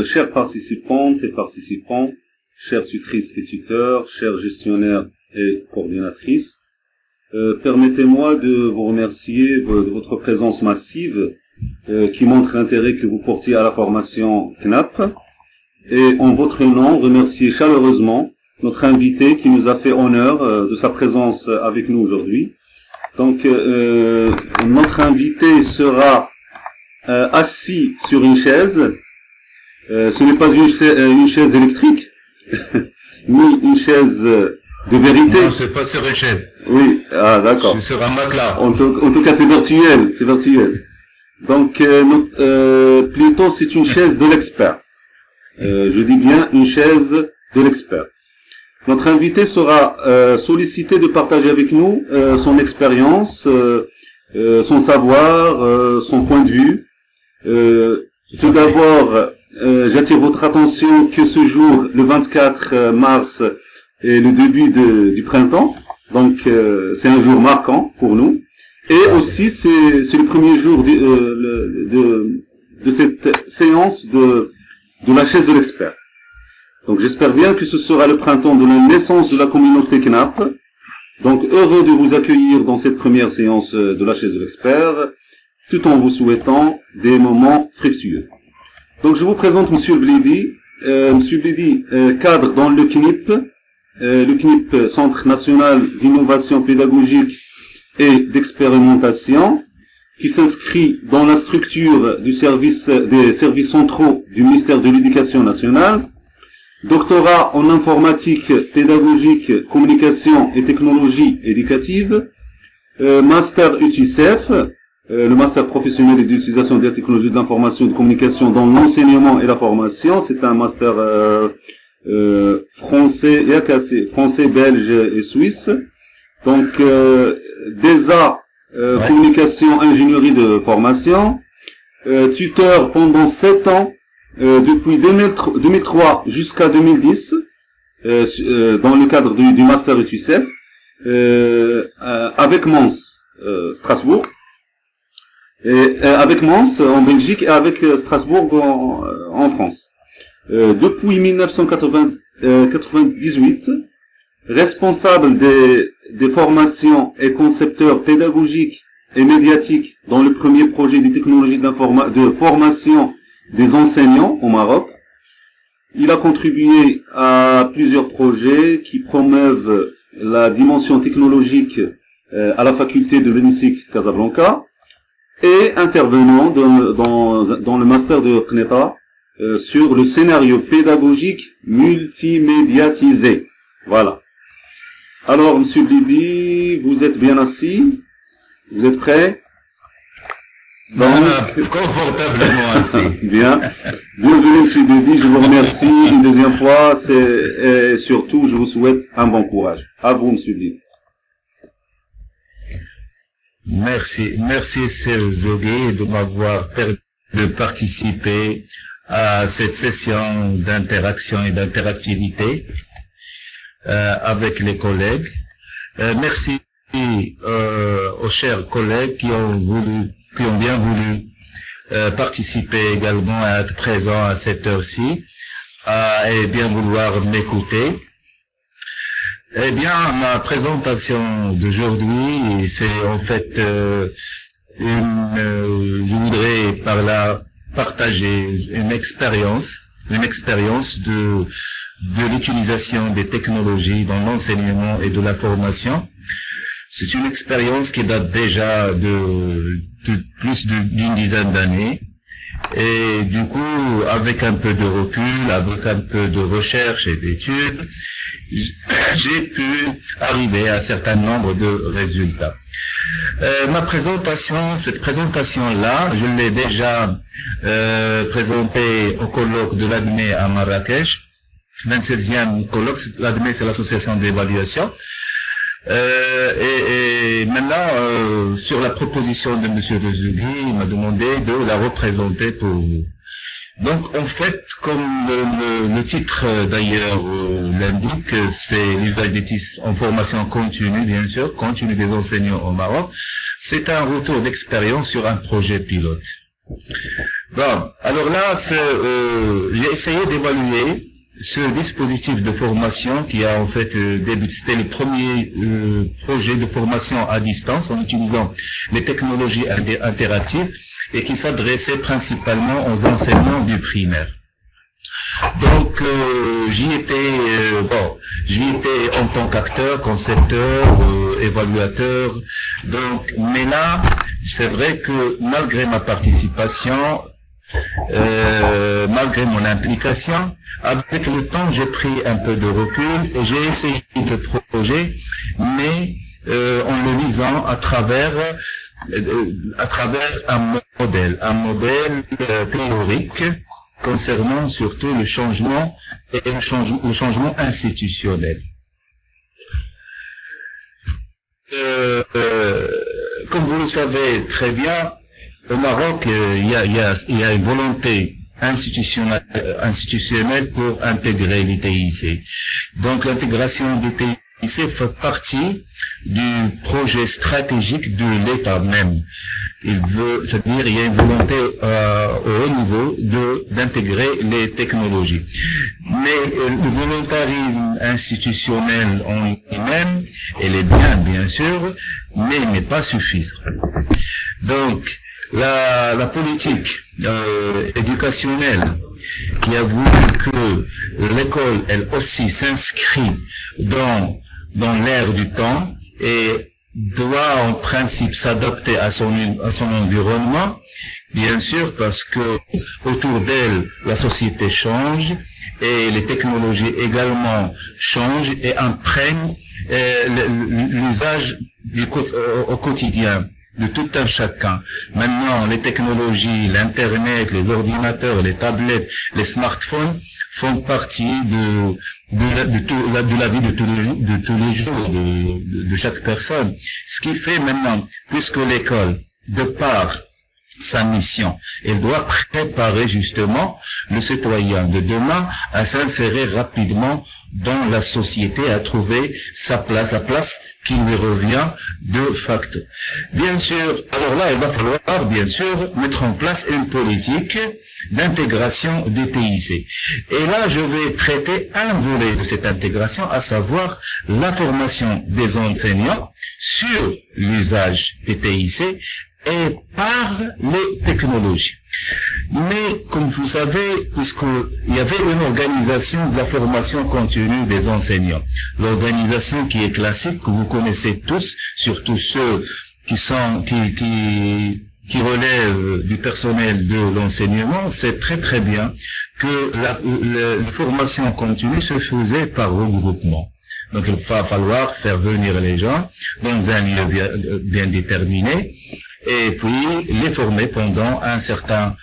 Chères participantes et participants, chères tutrices et tuteurs, chers gestionnaires et coordinatrices, permettez-moi de vous remercier de votre présence massive qui montre l'intérêt que vous portiez à la formation CNAP, et en votre nom remercier chaleureusement notre invité qui nous a fait honneur de sa présence avec nous aujourd'hui. Donc notre invité sera assis sur une chaise. Ce n'est pas une chaise électrique, ni une chaise de vérité. Non, c'est pas sur une chaise. Oui, ah d'accord. C'est sur un matelas. En tout cas, c'est virtuel, c'est virtuel. Donc, plutôt, c'est une chaise de l'expert. Je dis bien une chaise de l'expert. Notre invité sera sollicité de partager avec nous son expérience, son savoir, son point de vue. Tout d'abord, j'attire votre attention que ce jour, le 24 mars, est le début du printemps. Donc, c'est un jour marquant pour nous. Et aussi, c'est le premier jour de cette séance de la chaise de l'expert. Donc, j'espère bien que ce sera le printemps de la naissance de la communauté CNAP. Donc, heureux de vous accueillir dans cette première séance de la chaise de l'expert, tout en vous souhaitant des moments fructueux. Donc, je vous présente Monsieur Blidi. Monsieur Blidi, cadre dans le CNIP, Centre National d'Innovation Pédagogique et d'Expérimentation, qui s'inscrit dans la structure des services centraux du ministère de l'Éducation nationale. Doctorat en informatique, pédagogique, communication et technologie éducative. Master UTICEF, le master professionnel d'utilisation des technologies de l'information et de communication dans l'enseignement et la formation. C'est un master français, belge et suisse. Donc, DESA, communication, ingénierie de formation. Tuteur pendant 7 ans, depuis 2003 jusqu'à 2010, dans le cadre du master UTICEF, avec Mons, Strasbourg. Et avec Mons en Belgique et avec Strasbourg en France. Depuis 1998, responsable des formations et concepteur pédagogique et médiatique dans le premier projet des technologies de formation des enseignants au Maroc. Il a contribué à plusieurs projets qui promeuvent la dimension technologique à la faculté de l'ENSIC Casablanca, et intervenant dans le master de CNETA sur le scénario pédagogique multimédiatisé. Voilà. Alors, Monsieur Blidi, vous êtes bien assis? Vous êtes prêt? Donc, confortablement assis. Bien. Bienvenue, Monsieur Blidi, je vous remercie une deuxième fois, et surtout, je vous souhaite un bon courage. À vous, Monsieur Blidi. Merci Serge de m'avoir permis de participer à cette session d'interaction et d'interactivité avec les collègues. Merci aux chers collègues qui ont bien voulu participer également à être présents à cette heure-ci et bien vouloir m'écouter. Eh bien, ma présentation d'aujourd'hui, c'est en fait je voudrais par là partager une expérience de l'utilisation des technologies dans l'enseignement et de la formation. C'est une expérience qui date déjà de plus d'une dizaine d'années. Et du coup, avec un peu de recul, avec un peu de recherche et d'études, j'ai pu arriver à un certain nombre de résultats. Cette présentation-là, je l'ai déjà présentée au colloque de l'ADME à Marrakech, 27e colloque. L'ADME, c'est l'association d'évaluation. Et maintenant, sur la proposition de Monsieur Rezugui, il m'a demandé de la représenter pour vous. Donc, en fait, comme le titre d'ailleurs l'indique, c'est l'usage des TIS en formation continue, bien sûr, continue des enseignants au Maroc. C'est un retour d'expérience sur un projet pilote. Bon, alors là, j'ai essayé d'évaluer ce dispositif de formation qui a en fait débuté. C'était le premier projet de formation à distance en utilisant les technologies interactives et qui s'adressait principalement aux enseignants du primaire. Donc j'y étais en tant qu'acteur, concepteur, évaluateur. Donc, mais là, c'est vrai que malgré ma participation, malgré mon implication, avec le temps, j'ai pris un peu de recul et j'ai essayé le projet, mais en le lisant à travers un modèle théorique concernant surtout le changement et le changement institutionnel. Comme vous le savez très bien, au Maroc, il y a une volonté institutionnelle pour intégrer les TIC. Donc l'intégration des TIC fait partie du projet stratégique de l'État même. C'est-à-dire il y a une volonté au haut niveau d'intégrer les technologies. Mais le volontarisme institutionnel en lui-même, il est bien sûr, mais il n'est pas suffisant. Donc, la politique éducationnelle qui a voulu que l'école, elle aussi, s'inscrit dans l'ère du temps et doit en principe s'adapter à son environnement, bien sûr, parce que autour d'elle, la société change et les technologies également changent et imprègnent l'usage au quotidien de tout un chacun. Maintenant, les technologies, l'Internet, les ordinateurs, les tablettes, les smartphones font partie de la vie de tous les jours de chaque personne. Ce qui fait maintenant, puisque l'école, de par sa mission, elle doit préparer justement le citoyen de demain à s'insérer rapidement dans la société, à trouver sa place qui lui revient de facto. Bien sûr, alors là, il va falloir bien sûr mettre en place une politique d'intégration des TIC. Et là, je vais traiter un volet de cette intégration, à savoir la formation des enseignants sur l'usage des TIC et par les technologies. Mais, comme vous savez, puisqu'il y avait une organisation de la formation continue des enseignants, l'organisation qui est classique, que vous connaissez tous, surtout ceux qui relèvent du personnel de l'enseignement, c'est très bien que la formation continue se faisait par regroupement. Donc, il va falloir faire venir les gens dans un lieu bien déterminé, et puis les former pendant un certain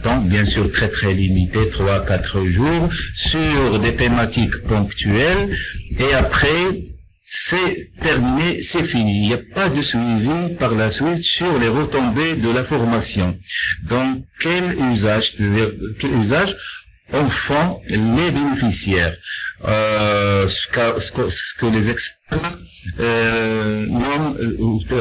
temps, bien sûr très limité, 3-4 jours, sur des thématiques ponctuelles, et après, c'est terminé, c'est fini. Il n'y a pas de suivi par la suite sur les retombées de la formation. Donc, quel usage en font les bénéficiaires? Ce que les experts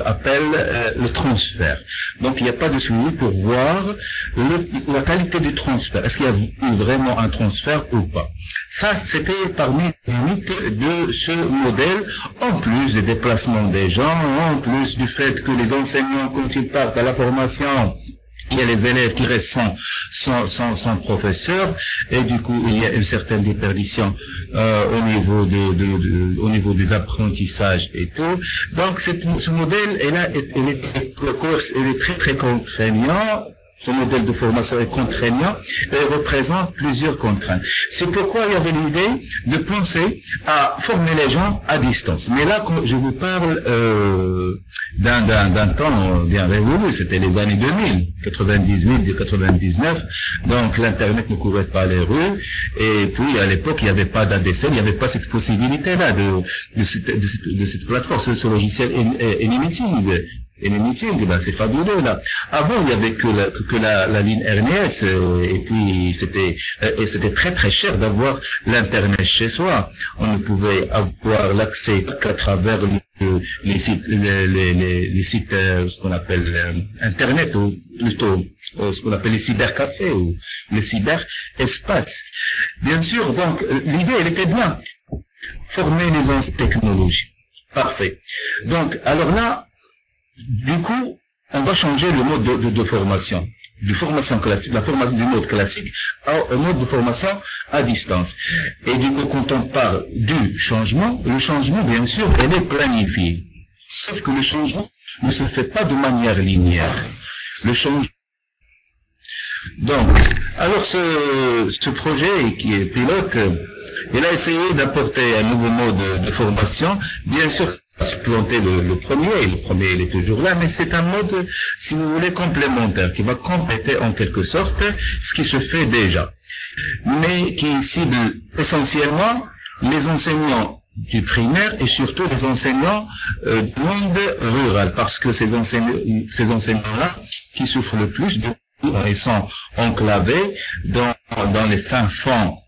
appellent le transfert. Donc il n'y a pas de suivi pour voir la qualité du transfert. Est-ce qu'il y a eu vraiment un transfert ou pas? Ça, c'était parmi les limites de ce modèle, en plus des déplacements des gens, en plus du fait que les enseignants, quand ils partent à la formation, il y a les élèves qui restent sans professeur, et du coup il y a une certaine déperdition au niveau des apprentissages et tout. Donc ce modèle il est très contraignant. Ce modèle de formation est contraignant et représente plusieurs contraintes. C'est pourquoi il y avait l'idée de penser à former les gens à distance. Mais là, quand je vous parle d'un temps bien révolu, c'était les années 2000, 98, 99, donc l'Internet ne courait pas les rues, et puis à l'époque, il n'y avait pas d'ADSL, il n'y avait pas cette possibilité-là de cette plateforme, ce logiciel est limited. Et les meetings, ben, c'est fabuleux, là. Avant, il y avait que la ligne RNS, et puis c'était très très cher d'avoir l'Internet chez soi. On ne pouvait avoir l'accès qu'à travers les sites, les sites, ce qu'on appelle Internet, ou plutôt ce qu'on appelle les cybercafés ou les cyberespaces. Bien sûr, donc l'idée, elle était bien. Former les anciennes technologies. Parfait. Donc, alors là, du coup, on va changer le mode de formation. De formation classique, la formation du mode classique au mode de formation à distance. Et du coup, quand on parle du changement, le changement, bien sûr, elle est planifié. Sauf que le changement ne se fait pas de manière linéaire. Le changement. Donc, alors ce projet qui est pilote, il a essayé d'apporter un nouveau mode de formation, bien sûr, supplanter le premier il est toujours là, mais c'est un mode, si vous voulez, complémentaire, qui va compléter en quelque sorte ce qui se fait déjà, mais qui cible essentiellement les enseignants du primaire et surtout les enseignants du monde rural, parce que ces enseignants-là qui souffrent le plus, ils sont enclavés dans les fins fonds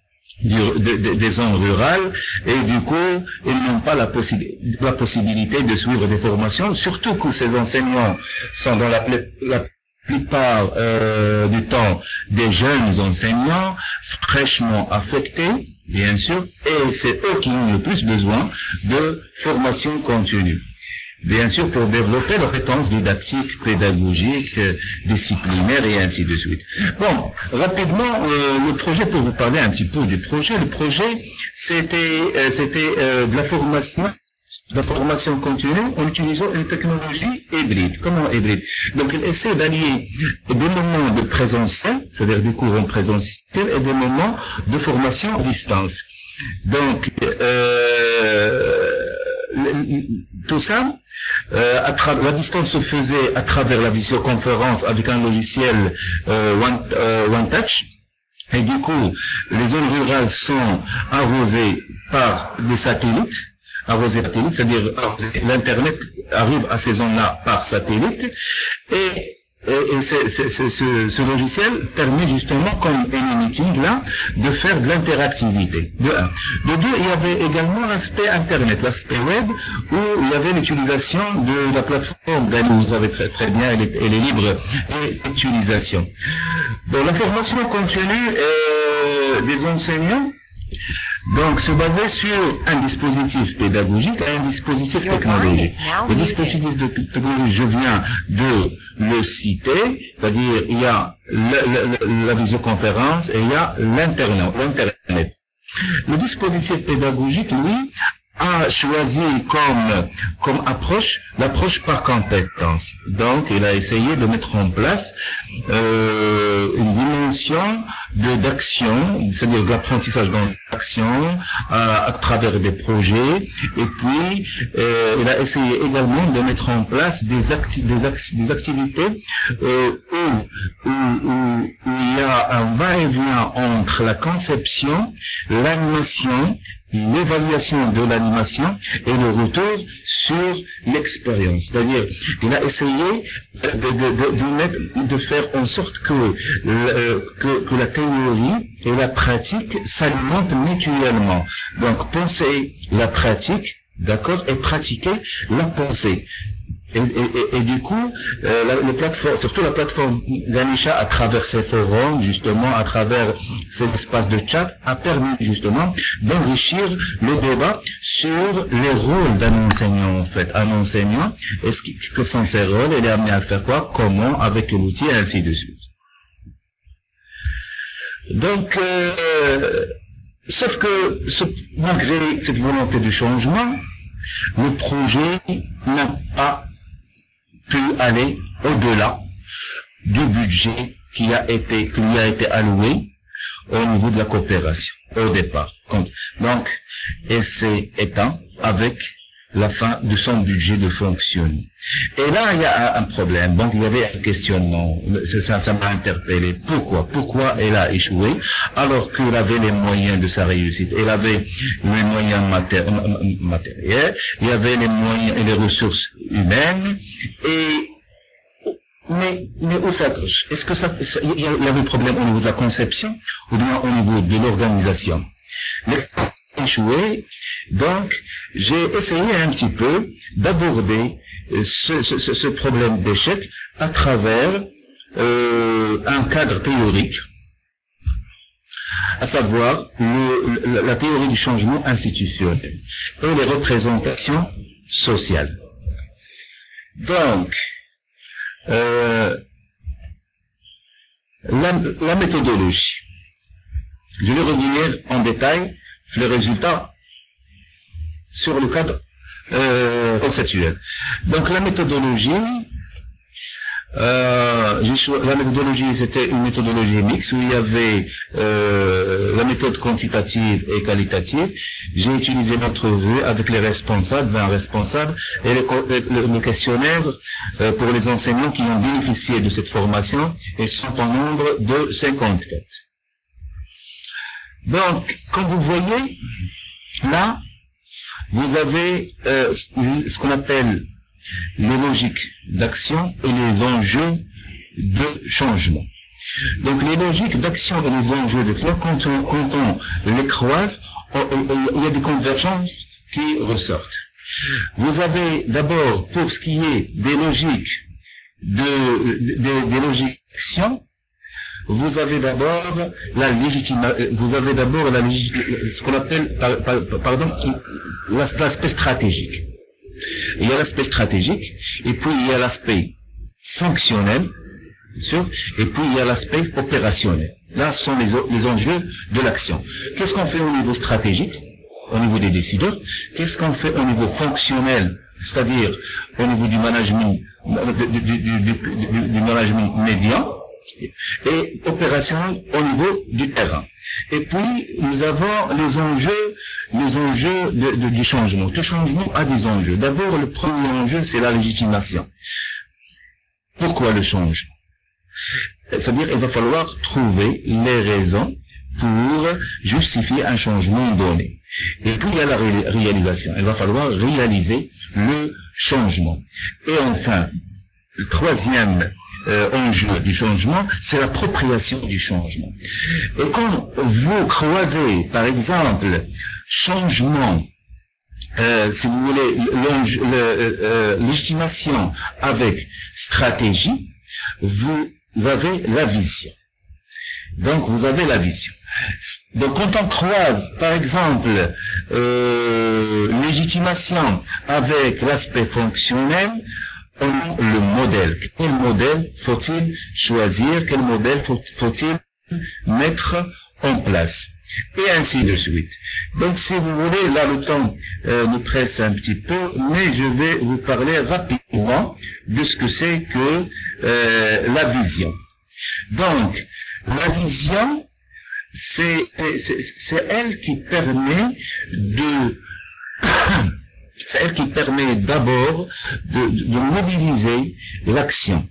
des zones rurales, et du coup, ils n'ont pas la possibilité de suivre des formations, surtout que ces enseignants sont dans la plupart du temps des jeunes enseignants, fraîchement affectés, bien sûr, et c'est eux qui ont le plus besoin de formation continue. Bien sûr, pour développer leurs compétences didactiques, pédagogiques, disciplinaires et ainsi de suite. Bon, rapidement, le projet, pour vous parler un petit peu du projet, le projet, c'était de la formation continue en utilisant une technologie hybride. Comment hybride? Donc, il essaie d'allier des moments de présentiel, c'est-à-dire des cours en présentiel, et des moments de formation à distance. Donc, tout ça, la distance se faisait à travers la visioconférence avec un logiciel OneTouch. Et du coup, les zones rurales sont arrosées par des satellites, c'est-à-dire l'Internet arrive à ces zones-là par satellite, et ce logiciel permet justement, comme AnyMeeting là, de faire de l'interactivité. De un. De deux, il y avait également l'aspect Internet, l'aspect web, où il y avait l'utilisation de la plateforme d'Ani. Vous savez très très bien, elle est libre d'utilisation. Donc la formation continue des enseignants, donc se basait sur un dispositif pédagogique et un dispositif technologique. Le dispositif technologique, je viens de le citer, c'est-à-dire il y a la visioconférence et il y a l'Internet. Le dispositif pédagogique, lui, a choisi comme approche l'approche par compétence. Donc, il a essayé de mettre en place une dimension d'action, c'est-à-dire de l'apprentissage d'action à travers des projets. Et puis, il a essayé également de mettre en place des activités où il y a un va-et-vient entre la conception, l'animation, l'évaluation de l'animation et le retour sur l'expérience. C'est-à-dire, il a essayé de faire en sorte que la théorie et la pratique s'alimentent mutuellement. Donc, penser la pratique, d'accord, et pratiquer la pensée. Et du coup, surtout la plateforme d'Anisha, à travers ses forums, justement, à travers ces espaces de chat, a permis justement d'enrichir le débat sur les rôles d'un enseignant, en fait. Un enseignant, que sont ses rôles, il est amené à faire quoi, comment, avec l'outil, et ainsi de suite. Donc, sauf que, malgré cette volonté de changement, le projet n'a pas pu aller au-delà du budget qui lui a été alloué au niveau de la coopération, au départ. Donc, elle s'est éteinte avec la fin de son budget de fonctionnement. Et là, il y a un problème. Donc, il y avait un questionnement. Ça m'a interpellé. Pourquoi elle a échoué alors qu'elle avait les moyens de sa réussite? Elle avait les moyens matériels, il y avait les moyens et les ressources humaines, et mais où ça touche? Est-ce que il y avait un problème au niveau de la conception ou bien au niveau de l'organisation? L'expérience a échoué, donc j'ai essayé un petit peu d'aborder ce problème d'échec à travers un cadre théorique, à savoir la théorie du changement institutionnel et les représentations sociales. Donc, la méthodologie. Je vais revenir en détail sur les résultats sur le cadre conceptuel. Donc la méthodologie, c'était une méthodologie mixte où il y avait la méthode quantitative et qualitative. J'ai utilisé l'entrevue avec les responsables, 20 responsables, et le questionnaire pour les enseignants qui ont bénéficié de cette formation et sont en nombre de 54. Donc, comme vous voyez, là, vous avez ce qu'on appelle les logiques d'action et les enjeux de changement. Donc les logiques d'action et les enjeux d'action, quand on les croise, il y a des convergences qui ressortent. Vous avez d'abord, pour ce qui est des logiques des logiques d'action, vous avez d'abord ce qu'on appelle, l'aspect stratégique. Il y a l'aspect stratégique, et puis il y a l'aspect fonctionnel, bien sûr, et puis il y a l'aspect opérationnel. Là, ce sont les enjeux de l'action. Qu'est-ce qu'on fait au niveau stratégique, au niveau des décideurs? Qu'est-ce qu'on fait au niveau fonctionnel, c'est-à-dire au niveau du management, du management médian, et opérationnel au niveau du terrain. Et puis, nous avons les enjeux du changement. Tout changement a des enjeux. D'abord, le premier enjeu, c'est la légitimation. Pourquoi le changement? C'est-à-dire, il va falloir trouver les raisons pour justifier un changement donné. Et puis, il y a la réalisation. Il va falloir réaliser le changement. Et enfin, le troisième enjeu du changement, c'est l'appropriation du changement. Et quand vous croisez, par exemple, changement, si vous voulez, légitimation avec stratégie, vous avez la vision. Donc, vous avez la vision. Donc, quand on croise, par exemple, légitimation avec l'aspect fonctionnel, le modèle. Quel modèle faut-il choisir? Quel modèle faut-il mettre en place? Et ainsi de suite. Donc, si vous voulez, là, le temps nous presse un petit peu, mais je vais vous parler rapidement de ce que c'est que la vision. Donc, la vision, c'est elle qui permet c'est elle qui permet d'abord de mobiliser l'action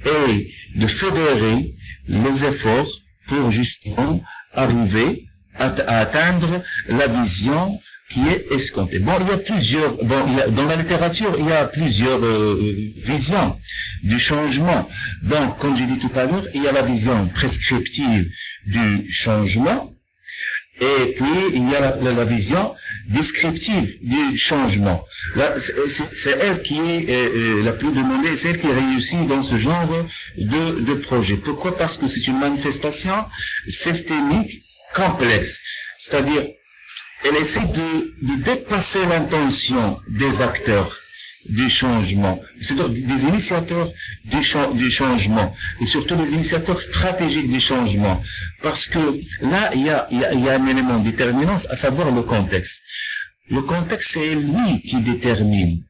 et de fédérer les efforts pour justement arriver à atteindre la vision qui est escomptée. Bon, il y a plusieurs, dans la littérature, il y a plusieurs visions du changement. Donc, comme j'ai dit tout à l'heure, il y a la vision prescriptive du changement, et puis il y a la vision descriptive du changement. Là, c'est elle qui est la plus demandée, c'est elle qui réussit dans ce genre de projet. Pourquoi? Parce que c'est une manifestation systémique complexe. C'est-à-dire, elle essaie de dépasser l'intention des acteurs du changement, c'est-à-dire des initiateurs du changement, et surtout les initiateurs stratégiques du changement, parce que là, il y a un élément déterminant, à savoir le contexte. Le contexte, c'est lui qui détermine,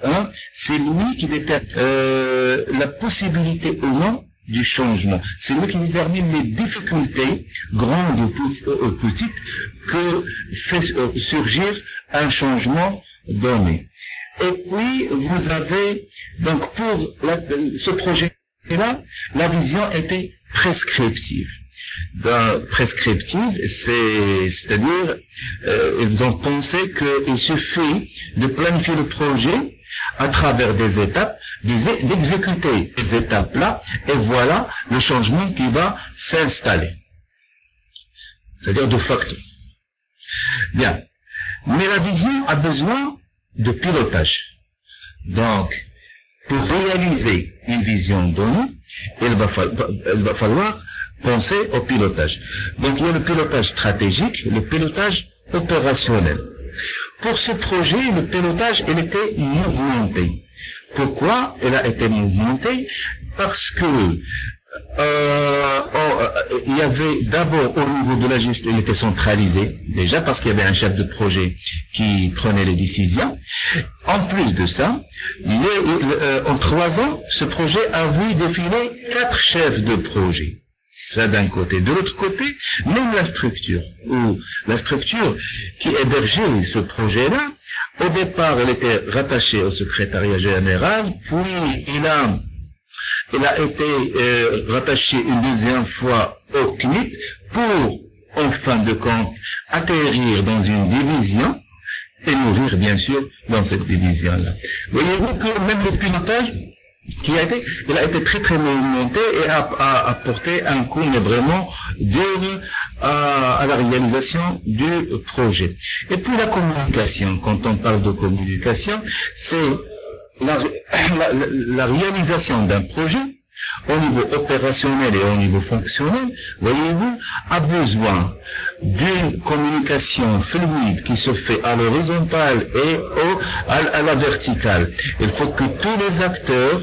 hein, c'est lui qui détermine la possibilité ou non du changement. C'est lui qui détermine les difficultés, grandes ou petites, que fait surgir un changement donné. Et puis, vous avez, donc pour ce projet-là, la vision était prescriptive. Prescriptive, c'est-à-dire, ils ont pensé qu'il suffit de planifier le projet à travers des étapes, d'exécuter ces étapes-là, et voilà le changement qui va s'installer. C'est-à-dire de facto. Bien. Mais la vision a besoin de pilotage. Donc, pour réaliser une vision donnée, il va falloir penser au pilotage. Donc, il y a le pilotage stratégique, le pilotage opérationnel. Pour ce projet, le pilotage, il était mouvementé. Pourquoi il a été mouvementé? Parce que il y avait d'abord au niveau de la gestion, il était centralisé, déjà parce qu'il y avait un chef de projet qui prenait les décisions. En plus de ça, en 3 ans, ce projet a vu défiler 4 chefs de projet. Ça d'un côté. De l'autre côté, même la structure qui hébergeait ce projet-là, au départ, elle était rattachée au secrétariat général, puis il a été rattaché une deuxième fois au CNIP pour, en fin de compte, atterrir dans une division et mourir, bien sûr, dans cette division-là. Voyez-vous que même le pilotage il a été très très monté et a apporté un coup mais vraiment dur à la réalisation du projet. Et puis la communication, quand on parle de communication, c'est la réalisation d'un projet au niveau opérationnel et au niveau fonctionnel, voyez-vous, a besoin d'une communication fluide qui se fait à l'horizontale et à la verticale. Il faut que tous les acteurs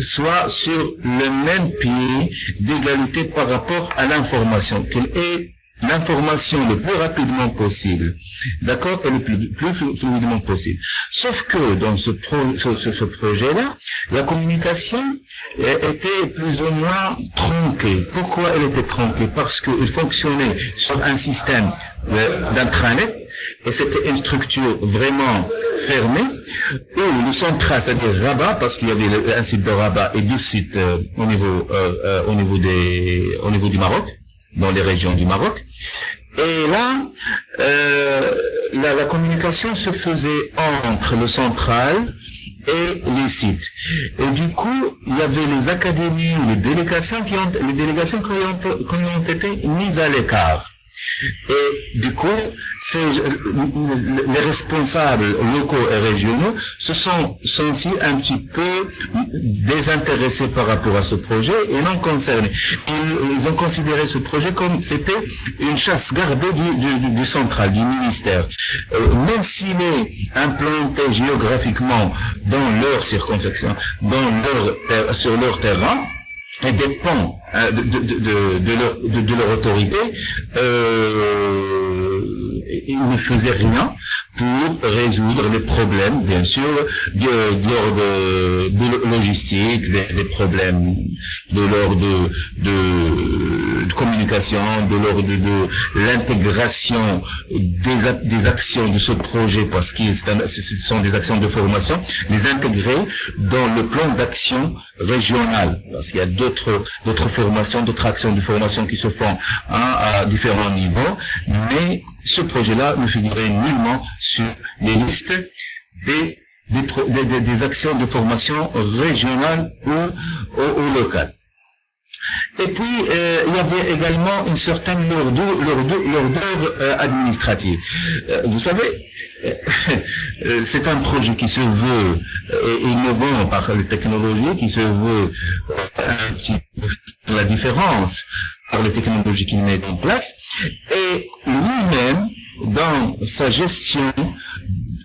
soient sur le même pied d'égalité par rapport à l'information, qu'il ait l'information le plus rapidement possible, d'accord, et le plus fluidement possible. Sauf que dans ce projet-là, la communication était plus ou moins tronquée. Pourquoi elle était tronquée? Parce qu'il fonctionnait sur un système d'intranet, et c'était une structure vraiment fermée, où le central, c'est-à-dire Rabat, parce qu'il y avait un site de Rabat et 2 sites au niveau du Maroc, dans les régions du Maroc. Et là, la communication se faisait entre le central et les sites. Et du coup, il y avait les académies, les délégations qui ont été mises à l'écart. Et du coup, les responsables locaux et régionaux se sont sentis un petit peu désintéressés par rapport à ce projet et non concernés. Ils ont considéré ce projet comme c'était une chasse gardée du central, du ministère. Même s'il est implanté géographiquement dans leur circonscription, sur leur terrain, et dépend de leur autorité, ils ne faisaient rien pour résoudre les problèmes, bien sûr, de l'ordre de logistique, des problèmes de l'ordre de communication, de l'ordre de l'intégration des actions de ce projet, parce que ce sont des actions de formation, les intégrer dans le plan d'action régional, parce qu'il y a d'autres formations, d'autres actions de formation qui se font à différents niveaux, mais ce projet-là ne figurait nullement sur les listes des actions de formation régionales ou locales. Et puis, il y avait également une certaine lourdeur administrative. Vous savez, c'est un projet qui se veut innovant par les technologies, qui se veut un petit peu la différence par les technologies qu'il met en place, et lui-même, dans sa gestion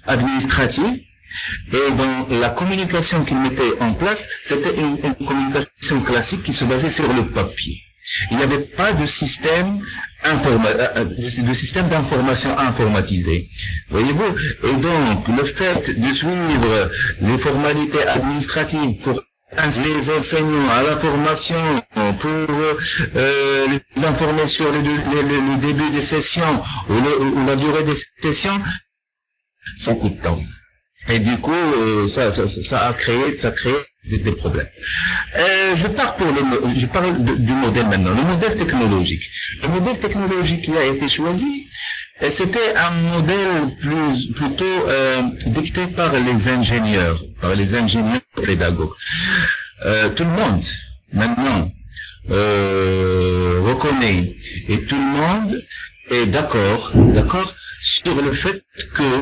administrative, et dans la communication qu'il mettait en place, c'était une communication classique qui se basait sur le papier. Il n'y avait pas de système d'information informatisé. Voyez-vous? Et donc, le fait de suivre les formalités administratives pour les enseignants à la formation, pour les informer sur le début des sessions ou la durée des sessions, ça coûte de temps. Et du coup, ça a créé des problèmes. Je parle du modèle maintenant, le modèle technologique. Le modèle technologique qui a été choisi Et c'était un modèle plutôt dicté par les ingénieurs pédagogues. Tout le monde, maintenant, reconnaît, et tout le monde est d'accord sur le fait que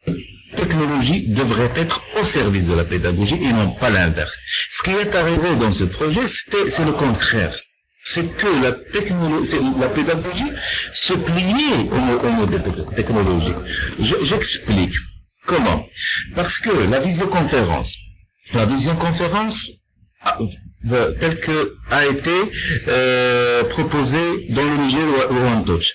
la technologie devrait être au service de la pédagogie et non pas l'inverse. Ce qui est arrivé dans ce projet, c'est le contraire. C'est que la pédagogie se pliait au modèle technologique. J'explique. Comment? Parce que la visioconférence tel que a été proposé dans le logiciel OneTouch.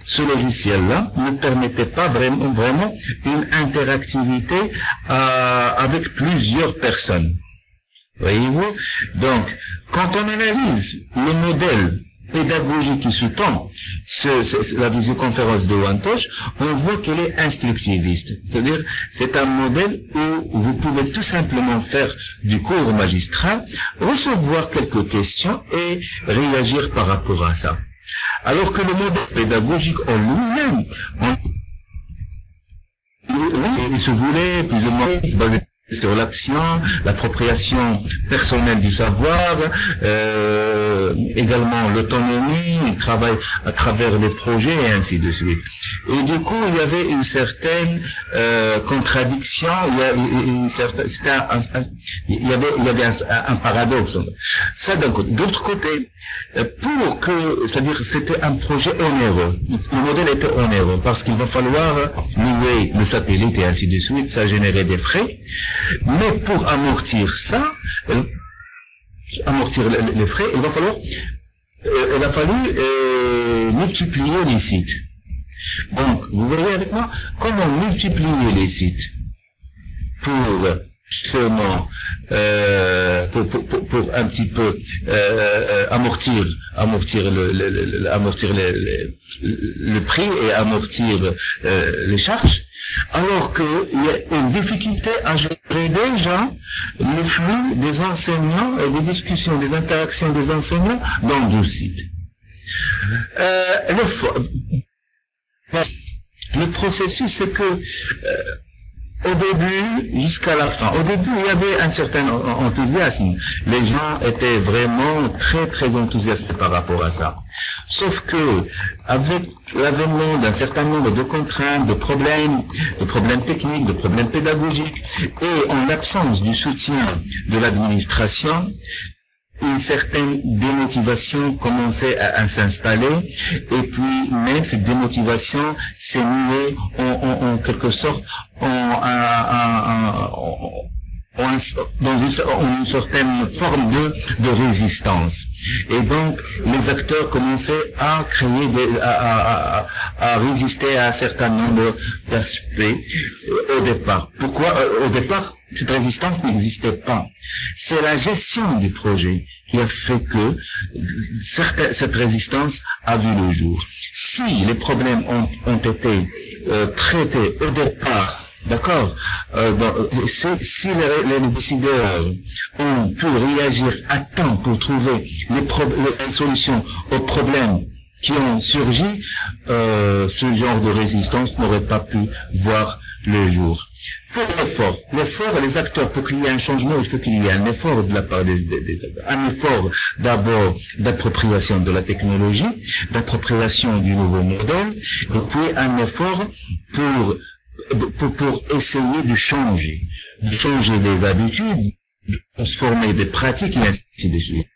Ce logiciel-là ne permettait pas vraiment une interactivité avec plusieurs personnes. Voyez-vous? Donc, quand on analyse le modèle pédagogique qui sous-tend la visioconférence de OneTouch, on voit qu'elle est instructiviste. C'est-à-dire, c'est un modèle où vous pouvez tout simplement faire du cours magistral, recevoir quelques questions et réagir par rapport à ça. Alors que le modèle pédagogique en lui-même, il se voulait plus ou moins se baser sur l'action, l'appropriation personnelle du savoir, également l'autonomie, il travaille à travers les projets et ainsi de suite. Et du coup, il y avait une certaine contradiction, il y avait un paradoxe. Ça d'un côté. D'autre côté, c'est-à-dire c'était un projet onéreux. Le modèle était onéreux parce qu'il va falloir louer le satellite et ainsi de suite, ça générait des frais. Mais pour amortir ça, les frais, il a fallu multiplier les sites. Donc, vous voyez avec moi, comment multiplier les sites pour justement pour un petit peu amortir le prix et amortir les charges, alors qu'il y a une difficulté à gérer déjà le flux des enseignants et des discussions, des interactions des enseignants dans 12 sites. Le processus, c'est que au début jusqu'à la fin. Au début, il y avait un certain enthousiasme. Les gens étaient vraiment très très enthousiastes par rapport à ça. Sauf que, avec l'avènement d'un certain nombre de contraintes, de problèmes techniques, de problèmes pédagogiques, et en l'absence du soutien de l'administration, une certaine démotivation commençait à s'installer, et puis même cette démotivation s'est muée en quelque sorte dans une certaine forme de résistance. Et donc, les acteurs commençaient à créer à résister à un certain nombre d'aspects au départ. Pourquoi? Au départ, cette résistance n'existait pas. C'est la gestion du projet qui a fait que cette résistance a vu le jour. Si les problèmes ont été traités au départ, d'accord, si les décideurs ont pu réagir à temps pour trouver les solutions aux problèmes qui ont surgi, ce genre de résistance n'aurait pas pu voir le jour. Pour l'effort, les acteurs, pour qu'il y ait un changement, il faut qu'il y ait un effort de la part des acteurs. Un effort d'abord d'appropriation de la technologie, d'appropriation du nouveau modèle, et puis un effort pour essayer de changer les habitudes, de transformer des pratiques et ainsi de suite.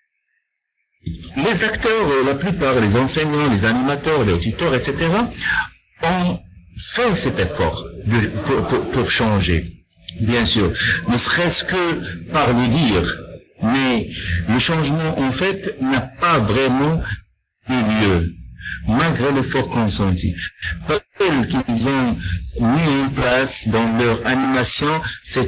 Les acteurs, la plupart, les enseignants, les animateurs, les tuteurs, etc., ont fait cet effort pour changer. Bien sûr, ne serait-ce que par le dire, mais le changement, en fait, n'a pas vraiment eu lieu, malgré l'effort consenti. Tel qu'ils ont mis en place dans leur animation, ça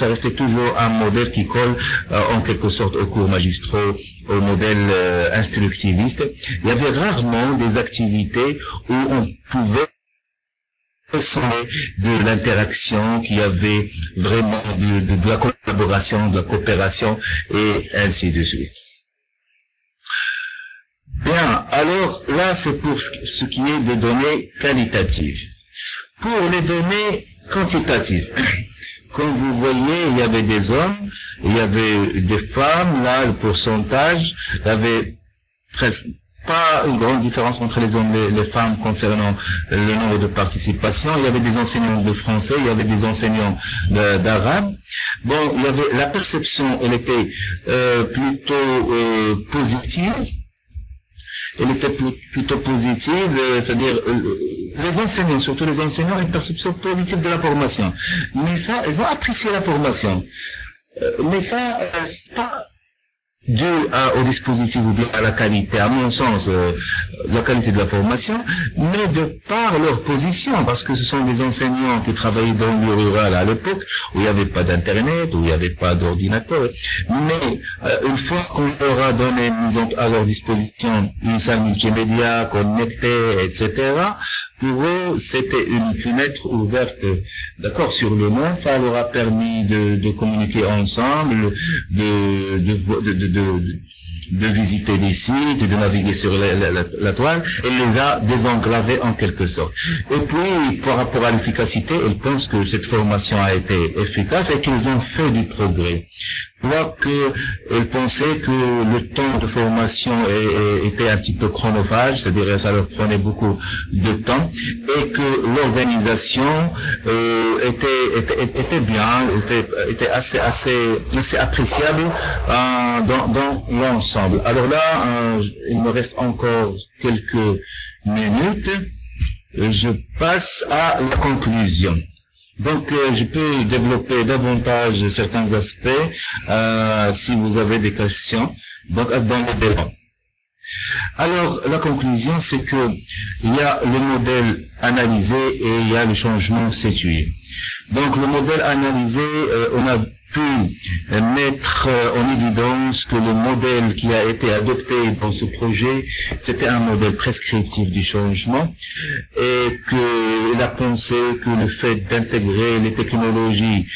restait toujours un modèle qui colle en quelque sorte aux cours magistraux, au modèle instructiviste. Il y avait rarement des activités où on pouvait ressentir de l'interaction, qui avait vraiment de la collaboration, de la coopération et ainsi de suite. Bien, Alors là, c'est pour ce qui est des données qualitatives. Pour les données quantitatives, comme vous voyez, il y avait des hommes, il y avait des femmes, là, le pourcentage, il y avait presque pas une grande différence entre les hommes et les femmes concernant le nombre de participations. Il y avait des enseignants de français, il y avait des enseignants d'arabe. Bon, il y avait la perception, elle était plutôt positive. Elle était plutôt positive, c'est-à-dire les enseignants, surtout les enseignants, ont une perception positive de la formation. Mais ça, ils ont apprécié la formation. Mais ça, c'est pas dû au dispositif ou bien à la qualité, à mon sens, la qualité de la formation, mais de par leur position, parce que ce sont des enseignants qui travaillaient dans le milieu rural à l'époque, où il n'y avait pas d'internet, où il n'y avait pas d'ordinateur. Mais une fois qu'on leur a donné, mis à leur disposition une salle multimédia connectée, etc., pour eux, c'était une fenêtre ouverte, d'accord, sur le monde. Ça leur a permis de communiquer ensemble, de visiter des sites, de naviguer sur la toile, et les a désenclavés en quelque sorte. Et puis, par rapport à l'efficacité, ils pensent que cette formation a été efficace et qu'ils ont fait du progrès. Alors qu'ils pensaient que le temps de formation était un petit peu chronophage, c'est-à-dire ça leur prenait beaucoup de temps, et que l'organisation était bien, était assez appréciable dans l'ensemble. Alors là, il me reste encore quelques minutes. Je passe à la conclusion. Donc, je peux développer davantage certains aspects si vous avez des questions dans le débat. Alors, la conclusion, c'est que il y a le modèle analysé et il y a le changement situé. Donc, le modèle analysé, on a pu mettre en évidence que le modèle qui a été adopté dans ce projet, c'était un modèle prescriptif du changement et qu'il a pensé que le fait d'intégrer les technologies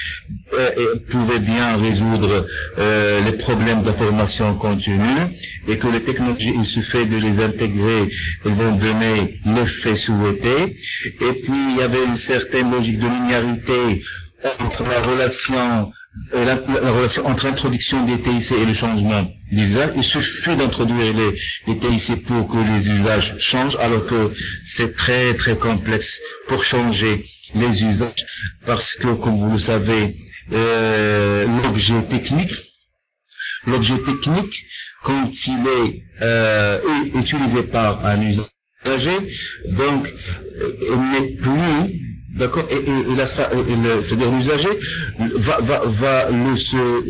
pouvait bien résoudre les problèmes d'information continue et que les technologies, il suffit de les intégrer, elles vont donner l'effet souhaité. Et puis, il y avait une certaine logique de linéarité entre la relation entre l'introduction des TIC et le changement d'usage. Il suffit d'introduire les TIC pour que les usages changent, alors que c'est très très complexe pour changer les usages, parce que, comme vous le savez, l'objet technique, quand il est utilisé par un usager, donc il n'est plus d'accord, c'est-à-dire l'usager